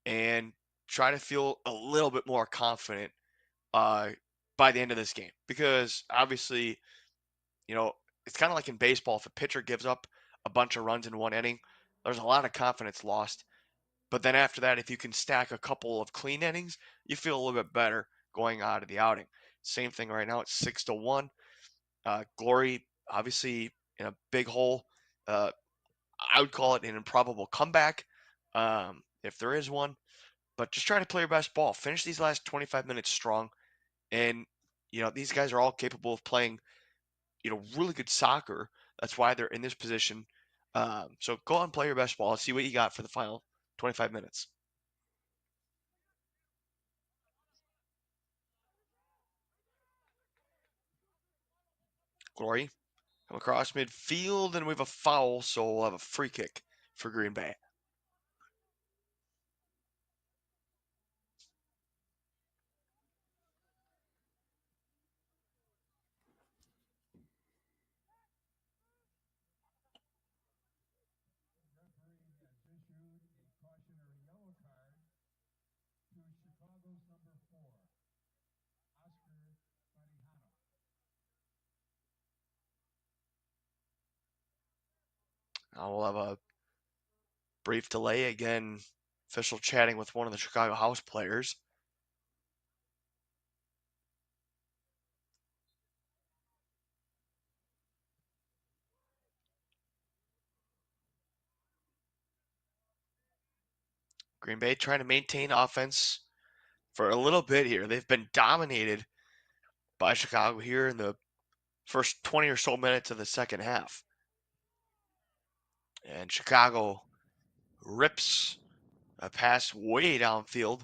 and try to feel a little bit more confident uh, by the end of this game because obviously, you know, it's kind of like in baseball. If a pitcher gives up a bunch of runs in one inning, there's a lot of confidence lost. But then after that, if you can stack a couple of clean innings, you feel a little bit better going out of the outing. Same thing right now. It's 6-1. Glory obviously in a big hole. I would call it an improbable comeback, if there is one. But just try to play your best ball. Finish these last 25 minutes strong. And, these guys are all capable of playing, really good soccer. That's why they're in this position. So go out and play your best ball. See what you got for the final 25 minutes. Glory come across midfield, and we have a foul, so we'll have a free kick for Green Bay. Now we'll have a brief delay again. Official chatting with one of the Chicago House players. Green Bay trying to maintain offense for a little bit here. They've been dominated by Chicago here in the first 20 or so minutes of the second half. And Chicago rips a pass way downfield.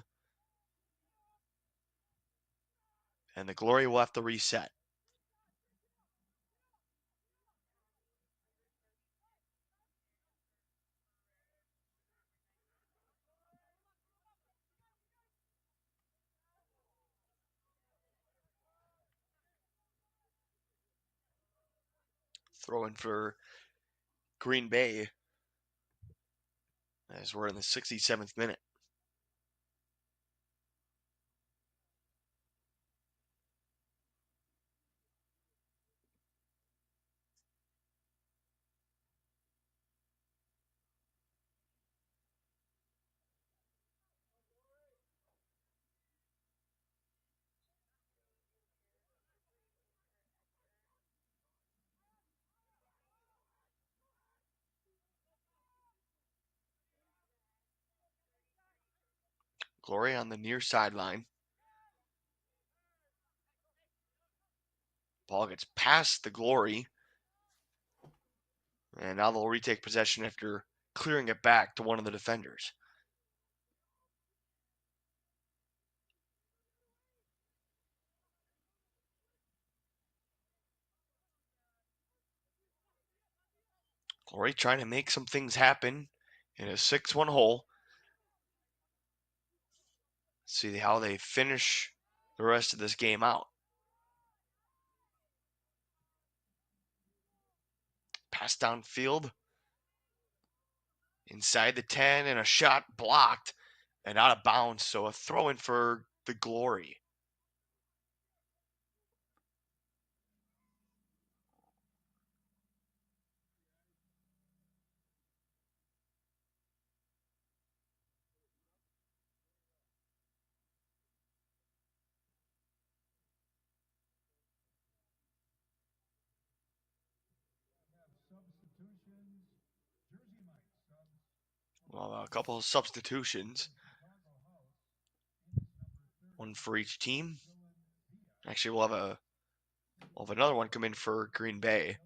And the Glory will have to reset. Throw in for Green Bay as we're in the 67th minute. Glory on the near sideline. Ball gets past the Glory. And now they'll retake possession after clearing it back to one of the defenders. Glory trying to make some things happen in a 6-1 hole. See how they finish the rest of this game out. Pass downfield. Inside the 10 and a shot blocked and out of bounds. So a throw in for the Glory. Well, a couple of substitutions. One for each team. Actually, we'll have another one come in for Green Bay.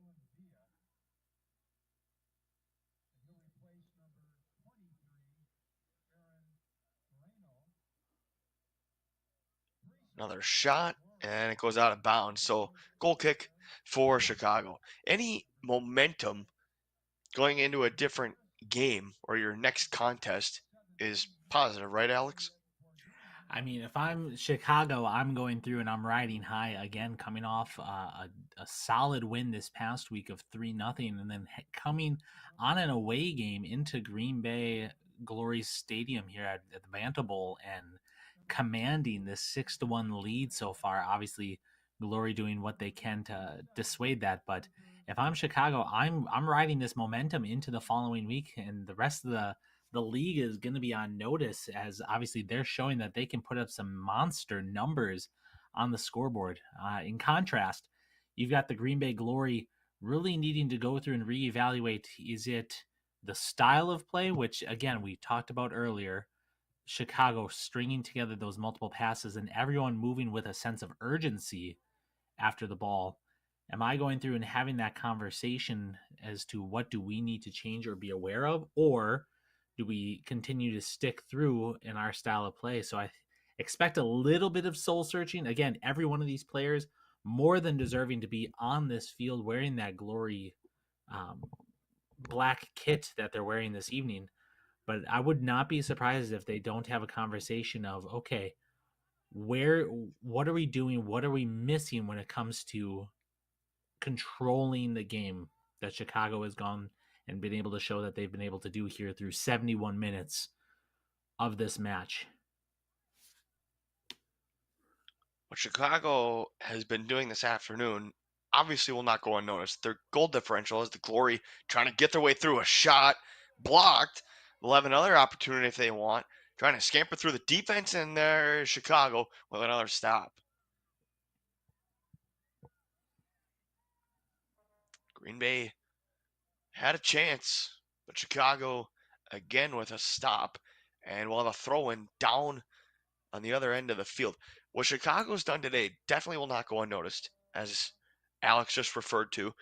Another shot, and it goes out of bounds. So, goal kick for Chicago. Any momentum going into a different game or your next contest is positive, right, Alex?
I mean, if I'm Chicago, I'm going through and I'm riding high again, coming off a solid win this past week of 3-0, and then coming on an away game into Green Bay, Glory's stadium here at the Bantam Bowl and commanding this 6-1 lead so far. Obviously, Glory doing what they can to dissuade that, but if I'm Chicago, I'm riding this momentum into the following week, and the rest of the league is going to be on notice, as obviously they're showing that they can put up some monster numbers on the scoreboard. In contrast, you've got the Green Bay Glory really needing to go through and reevaluate, is it the style of play, which again we talked about earlier, Chicago stringing together those multiple passes and everyone moving with a sense of urgency after the ball. Am I going through and having that conversation as to what do we need to change or be aware of, or do we continue to stick through in our style of play? So I expect a little bit of soul searching. Again, every one of these players more than deserving to be on this field wearing that Glory black kit that they're wearing this evening. But I would not be surprised if they don't have a conversation of, okay, what are we doing? What are we missing when it comes to controlling the game that Chicago has gone and been able to show that they've been able to do here through 71 minutes of this match?
What Chicago has been doing this afternoon obviously will not go unnoticed. Their goal differential is the Glory trying to get their way through a shot, blocked. They'll have another opportunity if they want, trying to scamper through the defense, and there's Chicago with another stop. Green Bay had a chance, but Chicago again with a stop, and we'll have a throw-in down on the other end of the field. What Chicago's done today definitely will not go unnoticed, as Alex just referred to.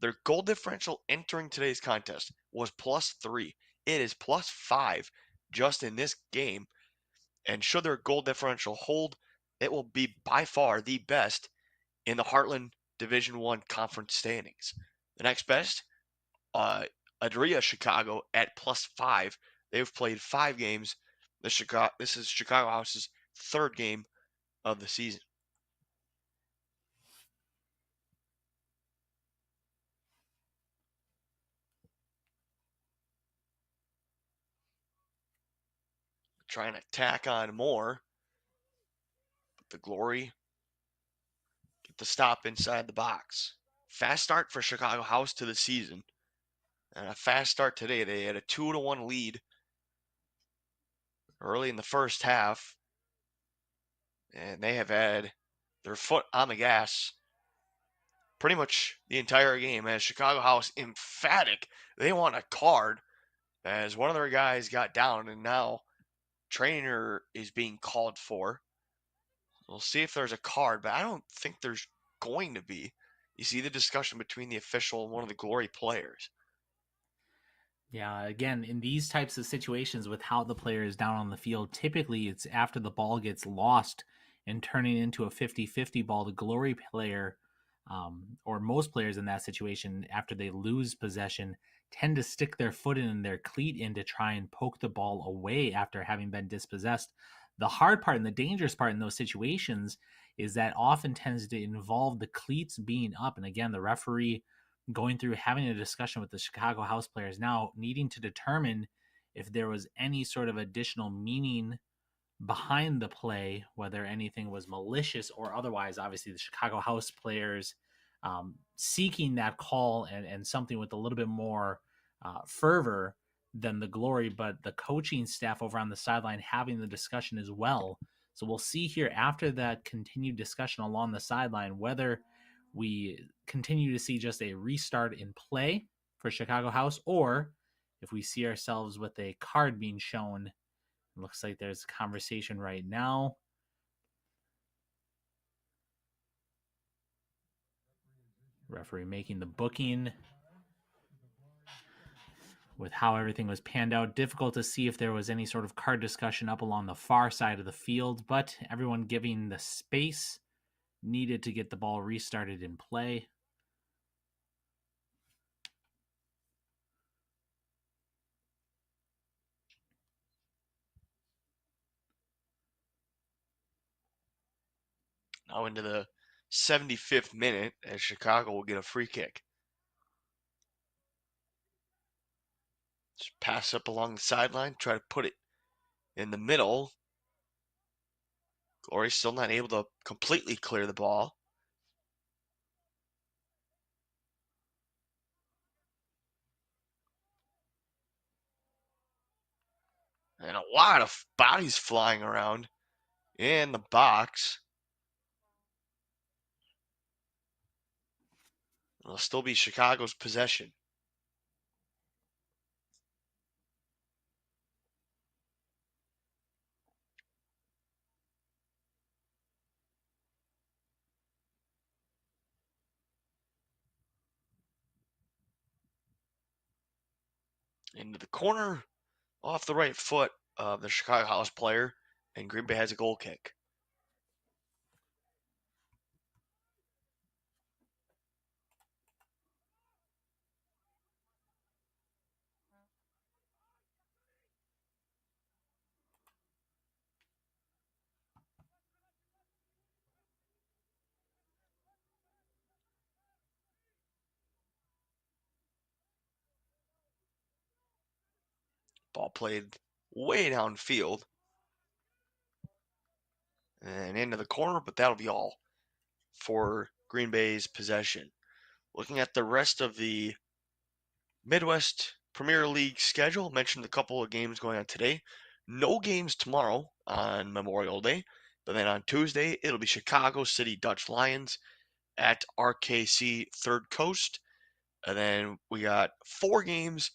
Their goal differential entering today's contest was +3. It is +5 just in this game. And should their goal differential hold, it will be by far the best in the Heartland Division I conference standings. The next best, Adria Chicago at +5. They've played 5 games. This is Chicago House's 3rd game of the season. Trying to tack on more, but the Glory get the stop inside the box. Fast start for Chicago House to the season, and a fast start today. They had a 2-1 lead early in the first half, and they have had their foot on the gas pretty much the entire game, as Chicago House emphatic. They want a card, as one of their guys got down, and now trainer is being called for. We'll see if there's a card, but I don't think there's going to be. You see the discussion between the official and one of the Glory players.
Yeah, again, in these types of situations with how the player is down on the field, typically it's after the ball gets lost and turning into a 50-50 ball. The Glory player, or most players in that situation, after they lose possession, tend to stick their foot in their cleat in to try and poke the ball away after having been dispossessed. The hard part and the dangerous part in those situations is that often tends to involve the cleats being up. And again, the referee going through having a discussion with the Chicago House players now, needing to determine if there was any sort of additional meaning behind the play, whether anything was malicious or otherwise. Obviously, the Chicago House players seeking that call and something with a little bit more fervor than the Glory, but the coaching staff over on the sideline having the discussion as well. So we'll see here after that continued discussion along the sideline whether we continue to see just a restart in play for Chicago House, or if we see ourselves with a card being shown. It looks like there's a conversation right now. Referee making the booking with how everything was panned out. Difficult to see if there was any sort of card discussion up along the far side of the field, but everyone giving the space needed to get the ball restarted in play.
Now into the 75th minute, as Chicago will get a free kick. Just pass up along the sideline, try to put it in the middle. Glory still not able to completely clear the ball. And a lot of bodies flying around in the box. It'll still be Chicago's possession. Into the corner, off the right foot of the Chicago House player, and Green Bay has a goal kick. Ball played way downfield and into the corner, but that'll be all for Green Bay's possession. Looking at the rest of the Midwest Premier League schedule, mentioned a couple of games going on today. No games tomorrow on Memorial Day, but then on Tuesday, it'll be Chicago City Dutch Lions at RKC Third Coast. And then we got 4 games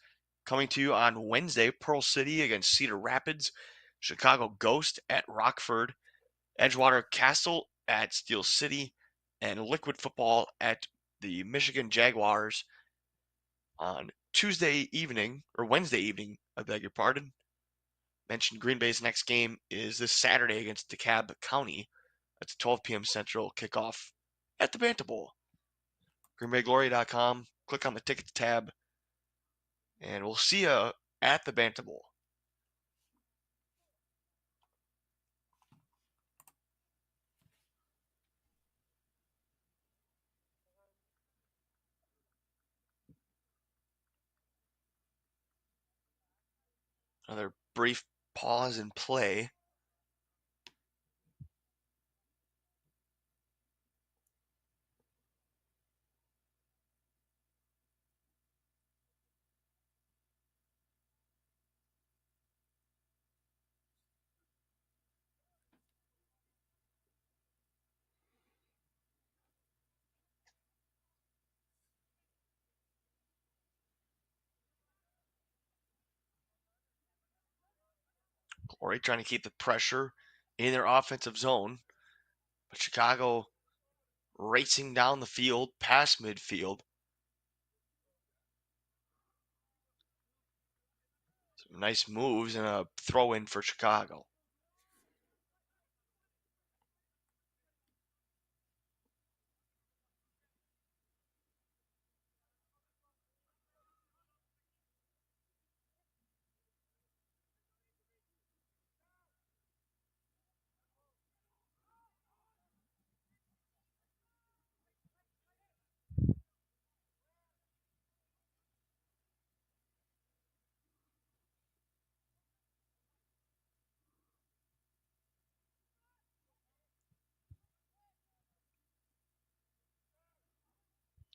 coming to you on Wednesday. Pearl City against Cedar Rapids, Chicago Ghost at Rockford, Edgewater Castle at Steel City, and Liquid Football at the Michigan Jaguars on Tuesday evening, or Wednesday evening, I beg your pardon. Mentioned Green Bay's next game is this Saturday against DeKalb County. That's a 12 p.m. Central kickoff at the Bantam Bowl. GreenBayGlory.com. Click on the tickets tab, and we'll see you at the Bantam Bowl. Another brief pause in play. Glory trying to keep the pressure in their offensive zone, but Chicago racing down the field past midfield. Some nice moves and a throw in for Chicago.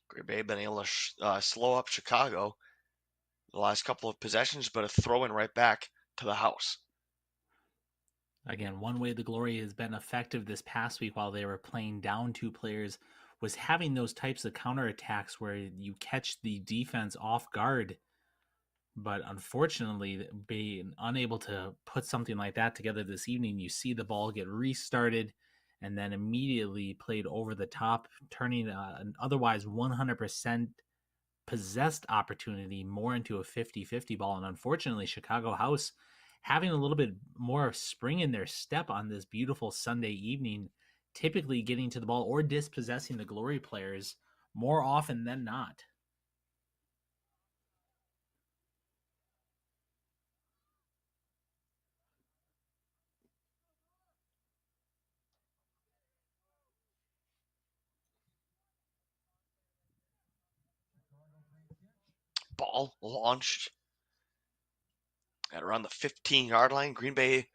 Green Bay been able to slow up Chicago the last couple of possessions, but a throw in right back to the house.
Again, one way the Glory has been effective this past week while they were playing down 2 players was having those types of counterattacks where you catch the defense off guard. But unfortunately, being unable to put something like that together this evening, you see the ball get restarted and then immediately played over the top, turning an otherwise 100% possessed opportunity more into a 50-50 ball. And unfortunately, Chicago House having a little bit more spring in their step on this beautiful Sunday evening, typically getting to the ball or dispossessing the Glory players more often than not.
Ball launched At around the 15-yard line, Green Bay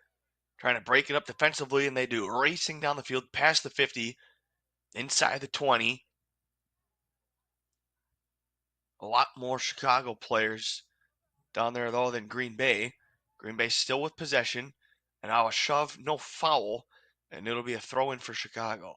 trying to break it up defensively, and they do. Racing down the field past the 50, inside the 20. A lot more Chicago players down there, though, than Green Bay. Green Bay still with possession, and now a shove, no foul, and it'll be a throw-in for Chicago.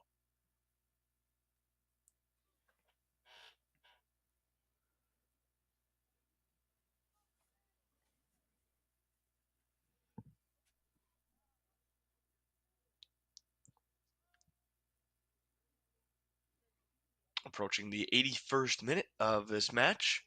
Approaching the 81st minute of this match.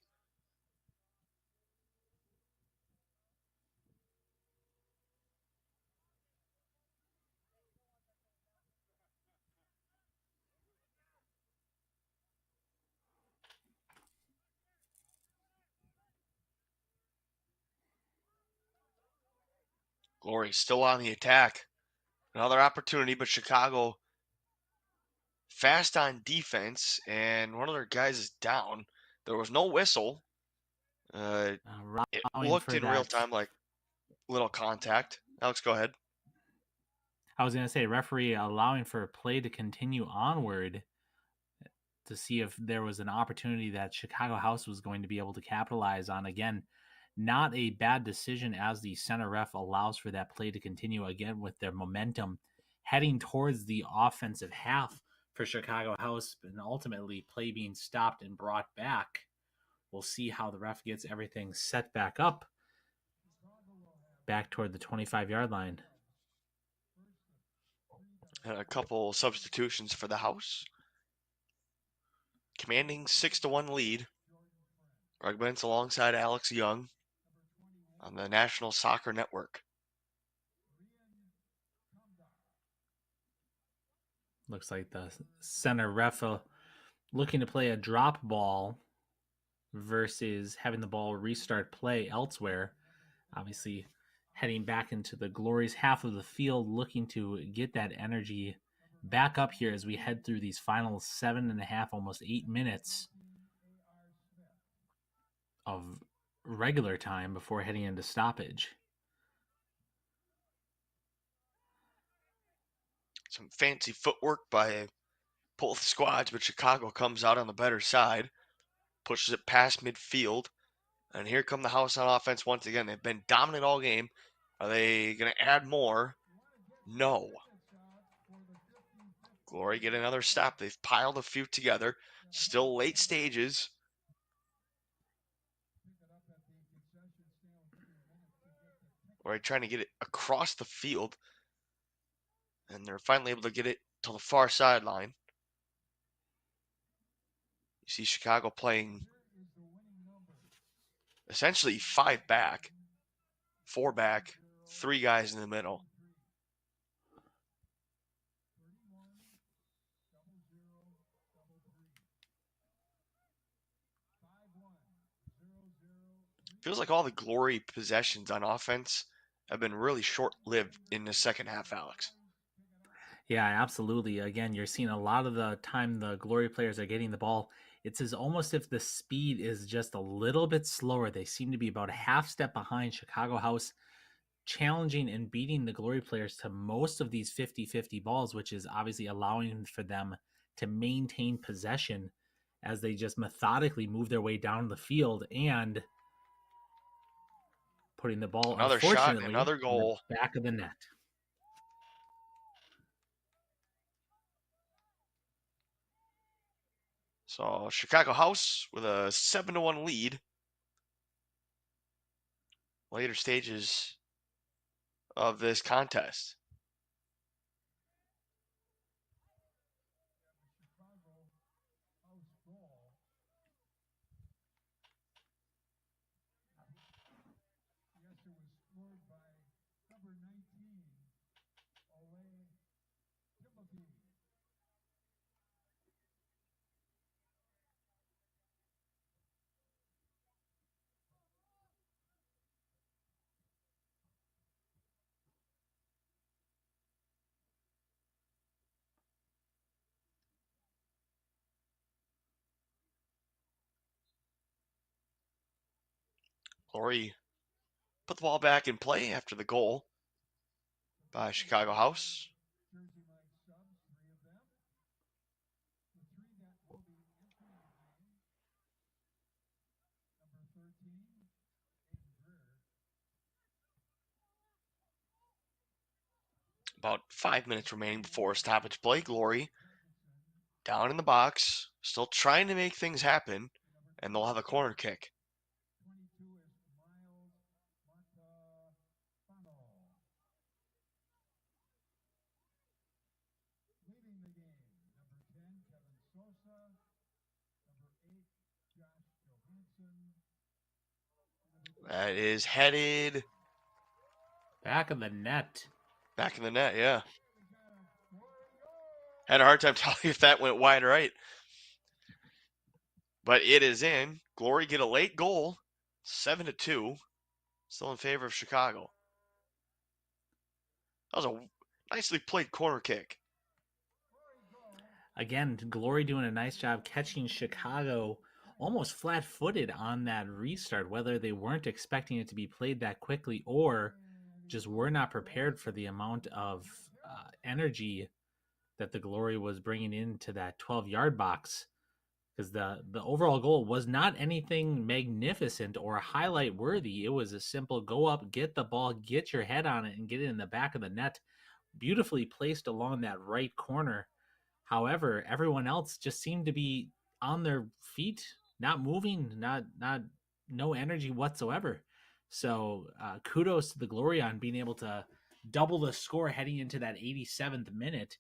Glory still on the attack. Another opportunity, but Chicago fast on defense, and one of their guys is down. There was no whistle. It
Allowing
looked
for
in real
that.
time like little contact. Alex, go ahead.
I was going to say, referee allowing for play to continue onward to see if there was an opportunity that Chicago House was going to be able to capitalize on. Again, not a bad decision as the center ref allows for that play to continue again with their momentum heading towards the offensive half for Chicago House, and ultimately play being stopped and brought back. We'll see how the ref gets everything set back up, back toward the 25-yard line.
And a couple substitutions for the House. Commanding 6-1 lead. Rugmans alongside Alex Young on the National Soccer Network.
Looks like the center ref looking to play a drop ball versus having the ball restart play elsewhere. Obviously, heading back into the Glory's half of the field, looking to get that energy back up here as we head through these final 7.5, almost 8 minutes of regular time before heading into stoppage.
Some fancy footwork by both squads, but Chicago comes out on the better side, pushes it past midfield, and here come the House on offense once again. They've been dominant all game. Are they going to add more? No. Glory get another stop. They've piled a few together. Still late stages. Glory trying to get it across the field. And they're finally able to get it to the far sideline. You see Chicago playing essentially 5 back, 4 back, 3 guys in the middle. Feels like all the Glory possessions on offense have been really short-lived in the second half, Alex.
Yeah, absolutely. Again, you're seeing a lot of the time the Glory players are getting the ball. It's as almost if the speed is just a little bit slower. They seem to be about a half step behind Chicago House, challenging and beating the Glory players to most of these 50-50 balls, which is obviously allowing for them to maintain possession as they just methodically move their way down the field and putting the ball,
Another shot, another goal.
in the back of the net.
So Chicago House with a 7-1 lead. Later stages of this contest. Glory put the ball back in play after the goal by Chicago House. About 5 minutes remaining before stoppage play. Glory down in the box, still trying to make things happen, and they'll have a corner kick. That is headed
Back of the net.
back in the net, yeah. Had a hard time telling if that went wide or right. But it is in. Glory get a late goal, 7-2, still in favor of Chicago. That was a nicely played corner kick.
Again, Glory doing a nice job catching Chicago almost flat-footed on that restart, whether they weren't expecting it to be played that quickly or just were not prepared for the amount of energy that the Glory was bringing into that 12-yard box. Because the overall goal was not anything magnificent or highlight worthy. It was a simple go up, get the ball, get your head on it, and get it in the back of the net. Beautifully placed along that right corner. However, everyone else just seemed to be on their feet, not moving, no energy whatsoever. So kudos to the Glory on being able to double the score heading into that 87th minute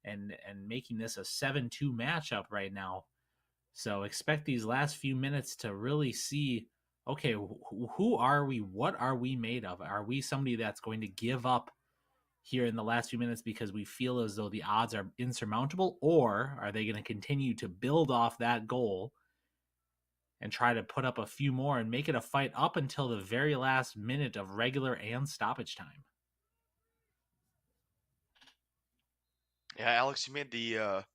and making this a 7-2 matchup right now. So expect these last few minutes to really see, okay, who are we? What are we made of? Are we somebody that's going to give up here in the last few minutes because we feel as though the odds are insurmountable, or are they going to continue to build off that goal and try to put up a few more and make it a fight up until the very last minute of regular and stoppage time?
Yeah, Alex, you made the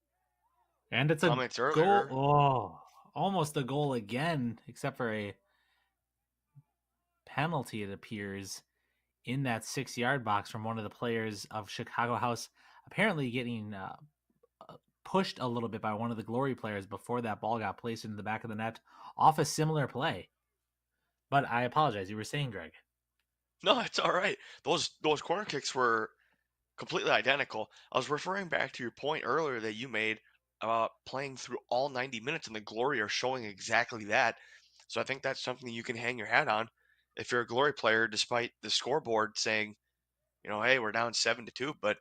And it's a
comments
goal.
earlier.
Oh, almost a goal again, except for a penalty, it appears, in that 6-yard box from one of the players of Chicago House, apparently getting pushed a little bit by one of the Glory players before that ball got placed into the back of the net off a similar play. But I apologize. You were saying, Greg.
No, it's all right. Those corner kicks were completely identical. I was referring back to your point earlier that you made about playing through all 90 minutes, and the Glory are showing exactly that. So I think that's something you can hang your hat on if you're a Glory player, despite the scoreboard saying, hey, we're down 7-2. But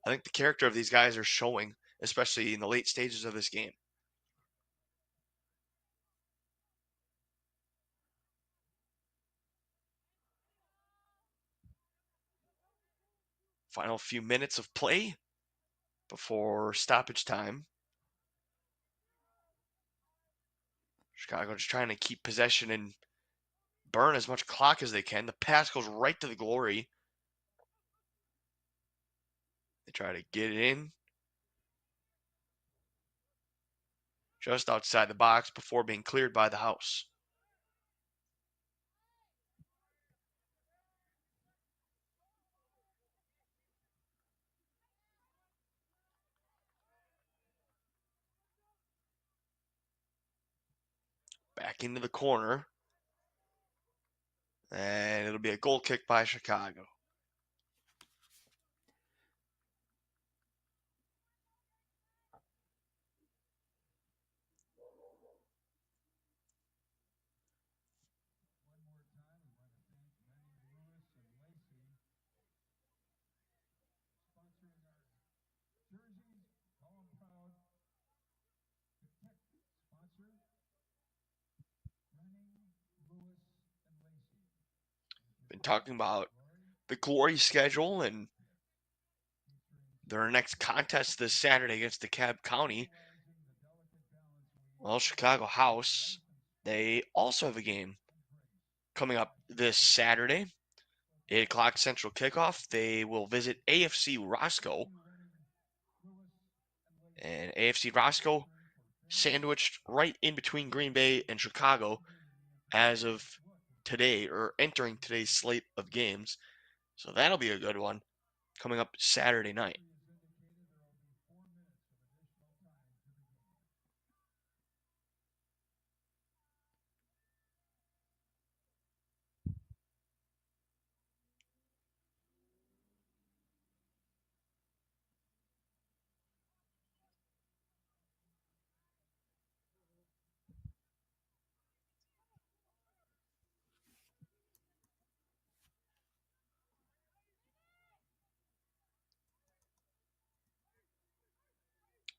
I think the character of these guys are showing, especially in the late stages of this game. Final few minutes of play before stoppage time. Chicago just trying to keep possession and burn as much clock as they can. The pass goes right to the Glory. They try to get it in just outside the box before being cleared by the House. Back into the corner. And it'll be a goal kick by Chicago. Been talking about the Glory schedule and their next contest this Saturday against DeKalb County. Well, Chicago House, they also have a game coming up this Saturday, 8 o'clock Central kickoff. They will visit AFC Roscoe. And AFC Roscoe sandwiched right in between Green Bay and Chicago as of today, or entering today's slate of games. So that'll be a good one coming up Saturday night.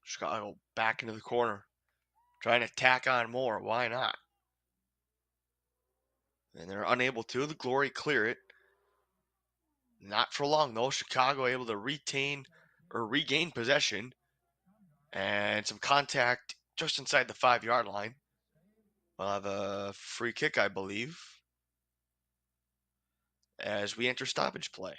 Chicago back into the corner, trying to tack on more. Why not? And they're unable to. The Glory clear it. Not for long, though. Chicago able to retain or regain possession. And some contact just inside the 5-yard line. We'll have a free kick, I believe, as we enter stoppage play.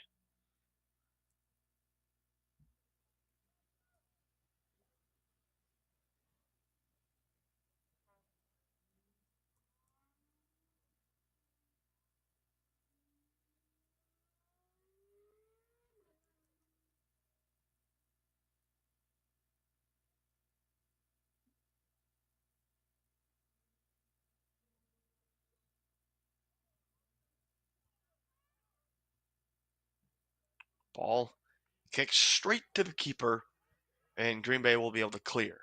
Ball kicks straight to the keeper, and Green Bay will be able to clear.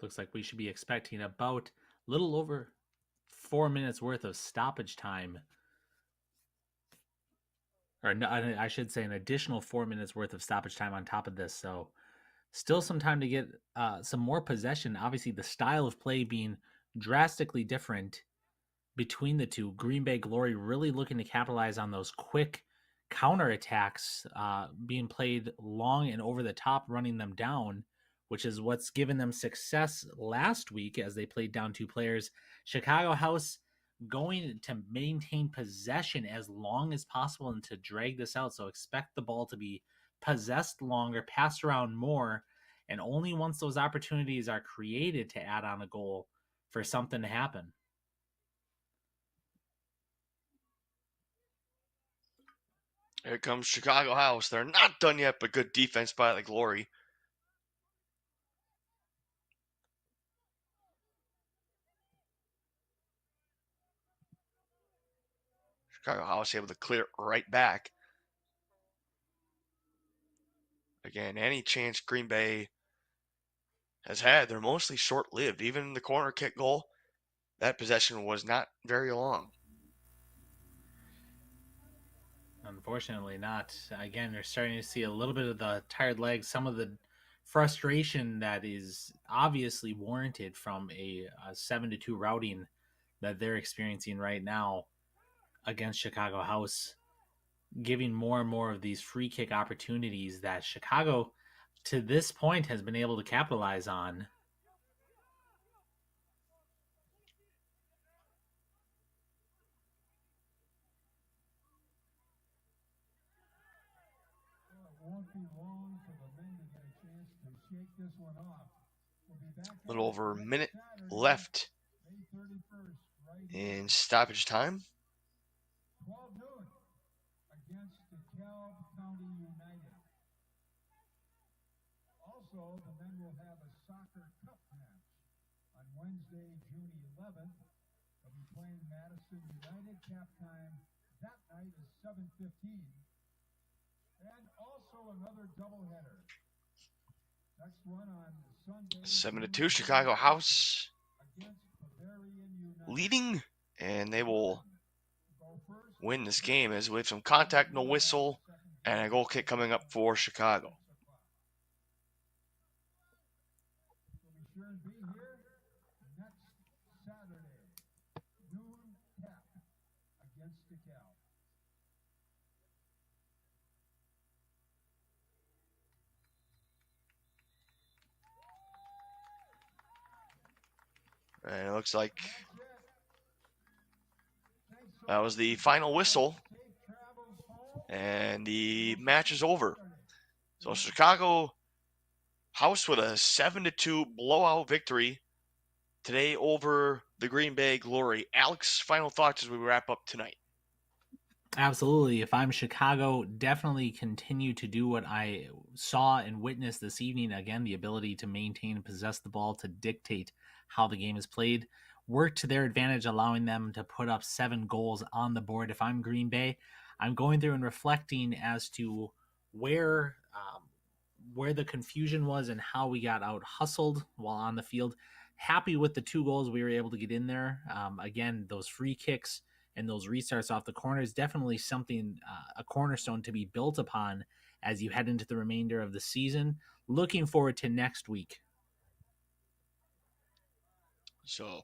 Looks like we should be expecting about a little over 4 minutes worth of stoppage time. Or no, I should say an additional 4 minutes worth of stoppage time on top of this. So still some time to get some more possession. Obviously, the style of play being drastically different between the two. Green Bay Glory really looking to capitalize on those quick counterattacks being played long and over the top, running them down, which is what's given them success last week as they played down 2 players. Chicago House going to maintain possession as long as possible and to drag this out. So expect the ball to be possessed longer, passed around more, and only once those opportunities are created to add on a goal for something to happen.
Here comes Chicago House. They're not done yet, but good defense by the Glory. Chicago House able to clear it right back. Again, any chance Green Bay has had, they're mostly short-lived. Even the corner kick goal, that possession was not very long.
Unfortunately not. Again, you're starting to see a little bit of the tired legs, some of the frustration that is obviously warranted from a 7-2 routing that they're experiencing right now against Chicago House, giving more and more of these free kick opportunities that Chicago to this point has been able to capitalize on.
A little over a minute left in stoppage time.
12 noon against DeKalb County United. Also, the men will have a soccer cup match on Wednesday, June 11th. They'll be playing Madison United. Cap time that night is 7:15. And also another doubleheader. Next one on Sunday.
7-2, Chicago House leading, and they will win this game as we have some contact, no whistle, and a goal kick coming up for Chicago.
So be sure and be here next Saturday, noon cap against DeKalb.
And it looks like that was the final whistle, and the match is over. So Chicago House with a 7-2 blowout victory today over the Green Bay Glory. Alex, final thoughts as we wrap up tonight.
Absolutely. If I'm Chicago, definitely continue to do what I saw and witnessed this evening. Again, the ability to maintain and possess the ball to dictate how the game is played. Work to their advantage, allowing them to put up 7 goals on the board. If I'm Green Bay, I'm going through and reflecting as to where the confusion was and how we got out hustled while on the field. Happy with the 2 goals we were able to get in there. Again, those free kicks and those restarts off the corner is definitely something, a cornerstone to be built upon as you head into the remainder of the season. Looking forward to next week.
So,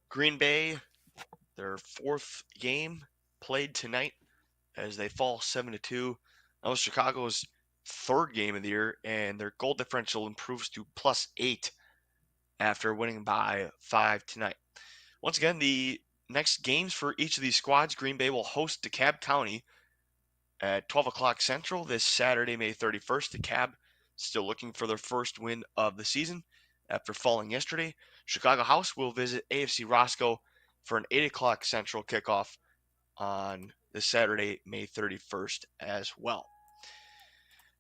Green Bay, their 4th game played tonight as they fall 7-2. That was Chicago's 3rd game of the year, and their goal differential improves to +8 after winning by 5 tonight. Once again, the next games for each of these squads, Green Bay will host DeKalb County at 12 o'clock Central this Saturday, May 31st. DeKalb still looking for their first win of the season after falling yesterday. Chicago House will visit AFC Roscoe for an 8 o'clock Central kickoff on this Saturday, May 31st as well.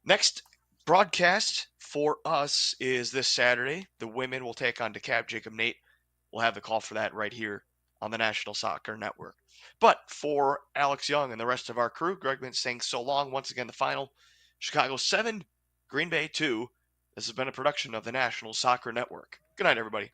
Next broadcast for us is this Saturday. The women will take on DeKalb. Jacob Nate will have the call for that right here on the National Soccer Network. But for Alex Young and the rest of our crew, Greg Mintz saying so long. Once again, the final, Chicago 7, Green Bay 2. This has been a production of the National Soccer Network. Good night, everybody.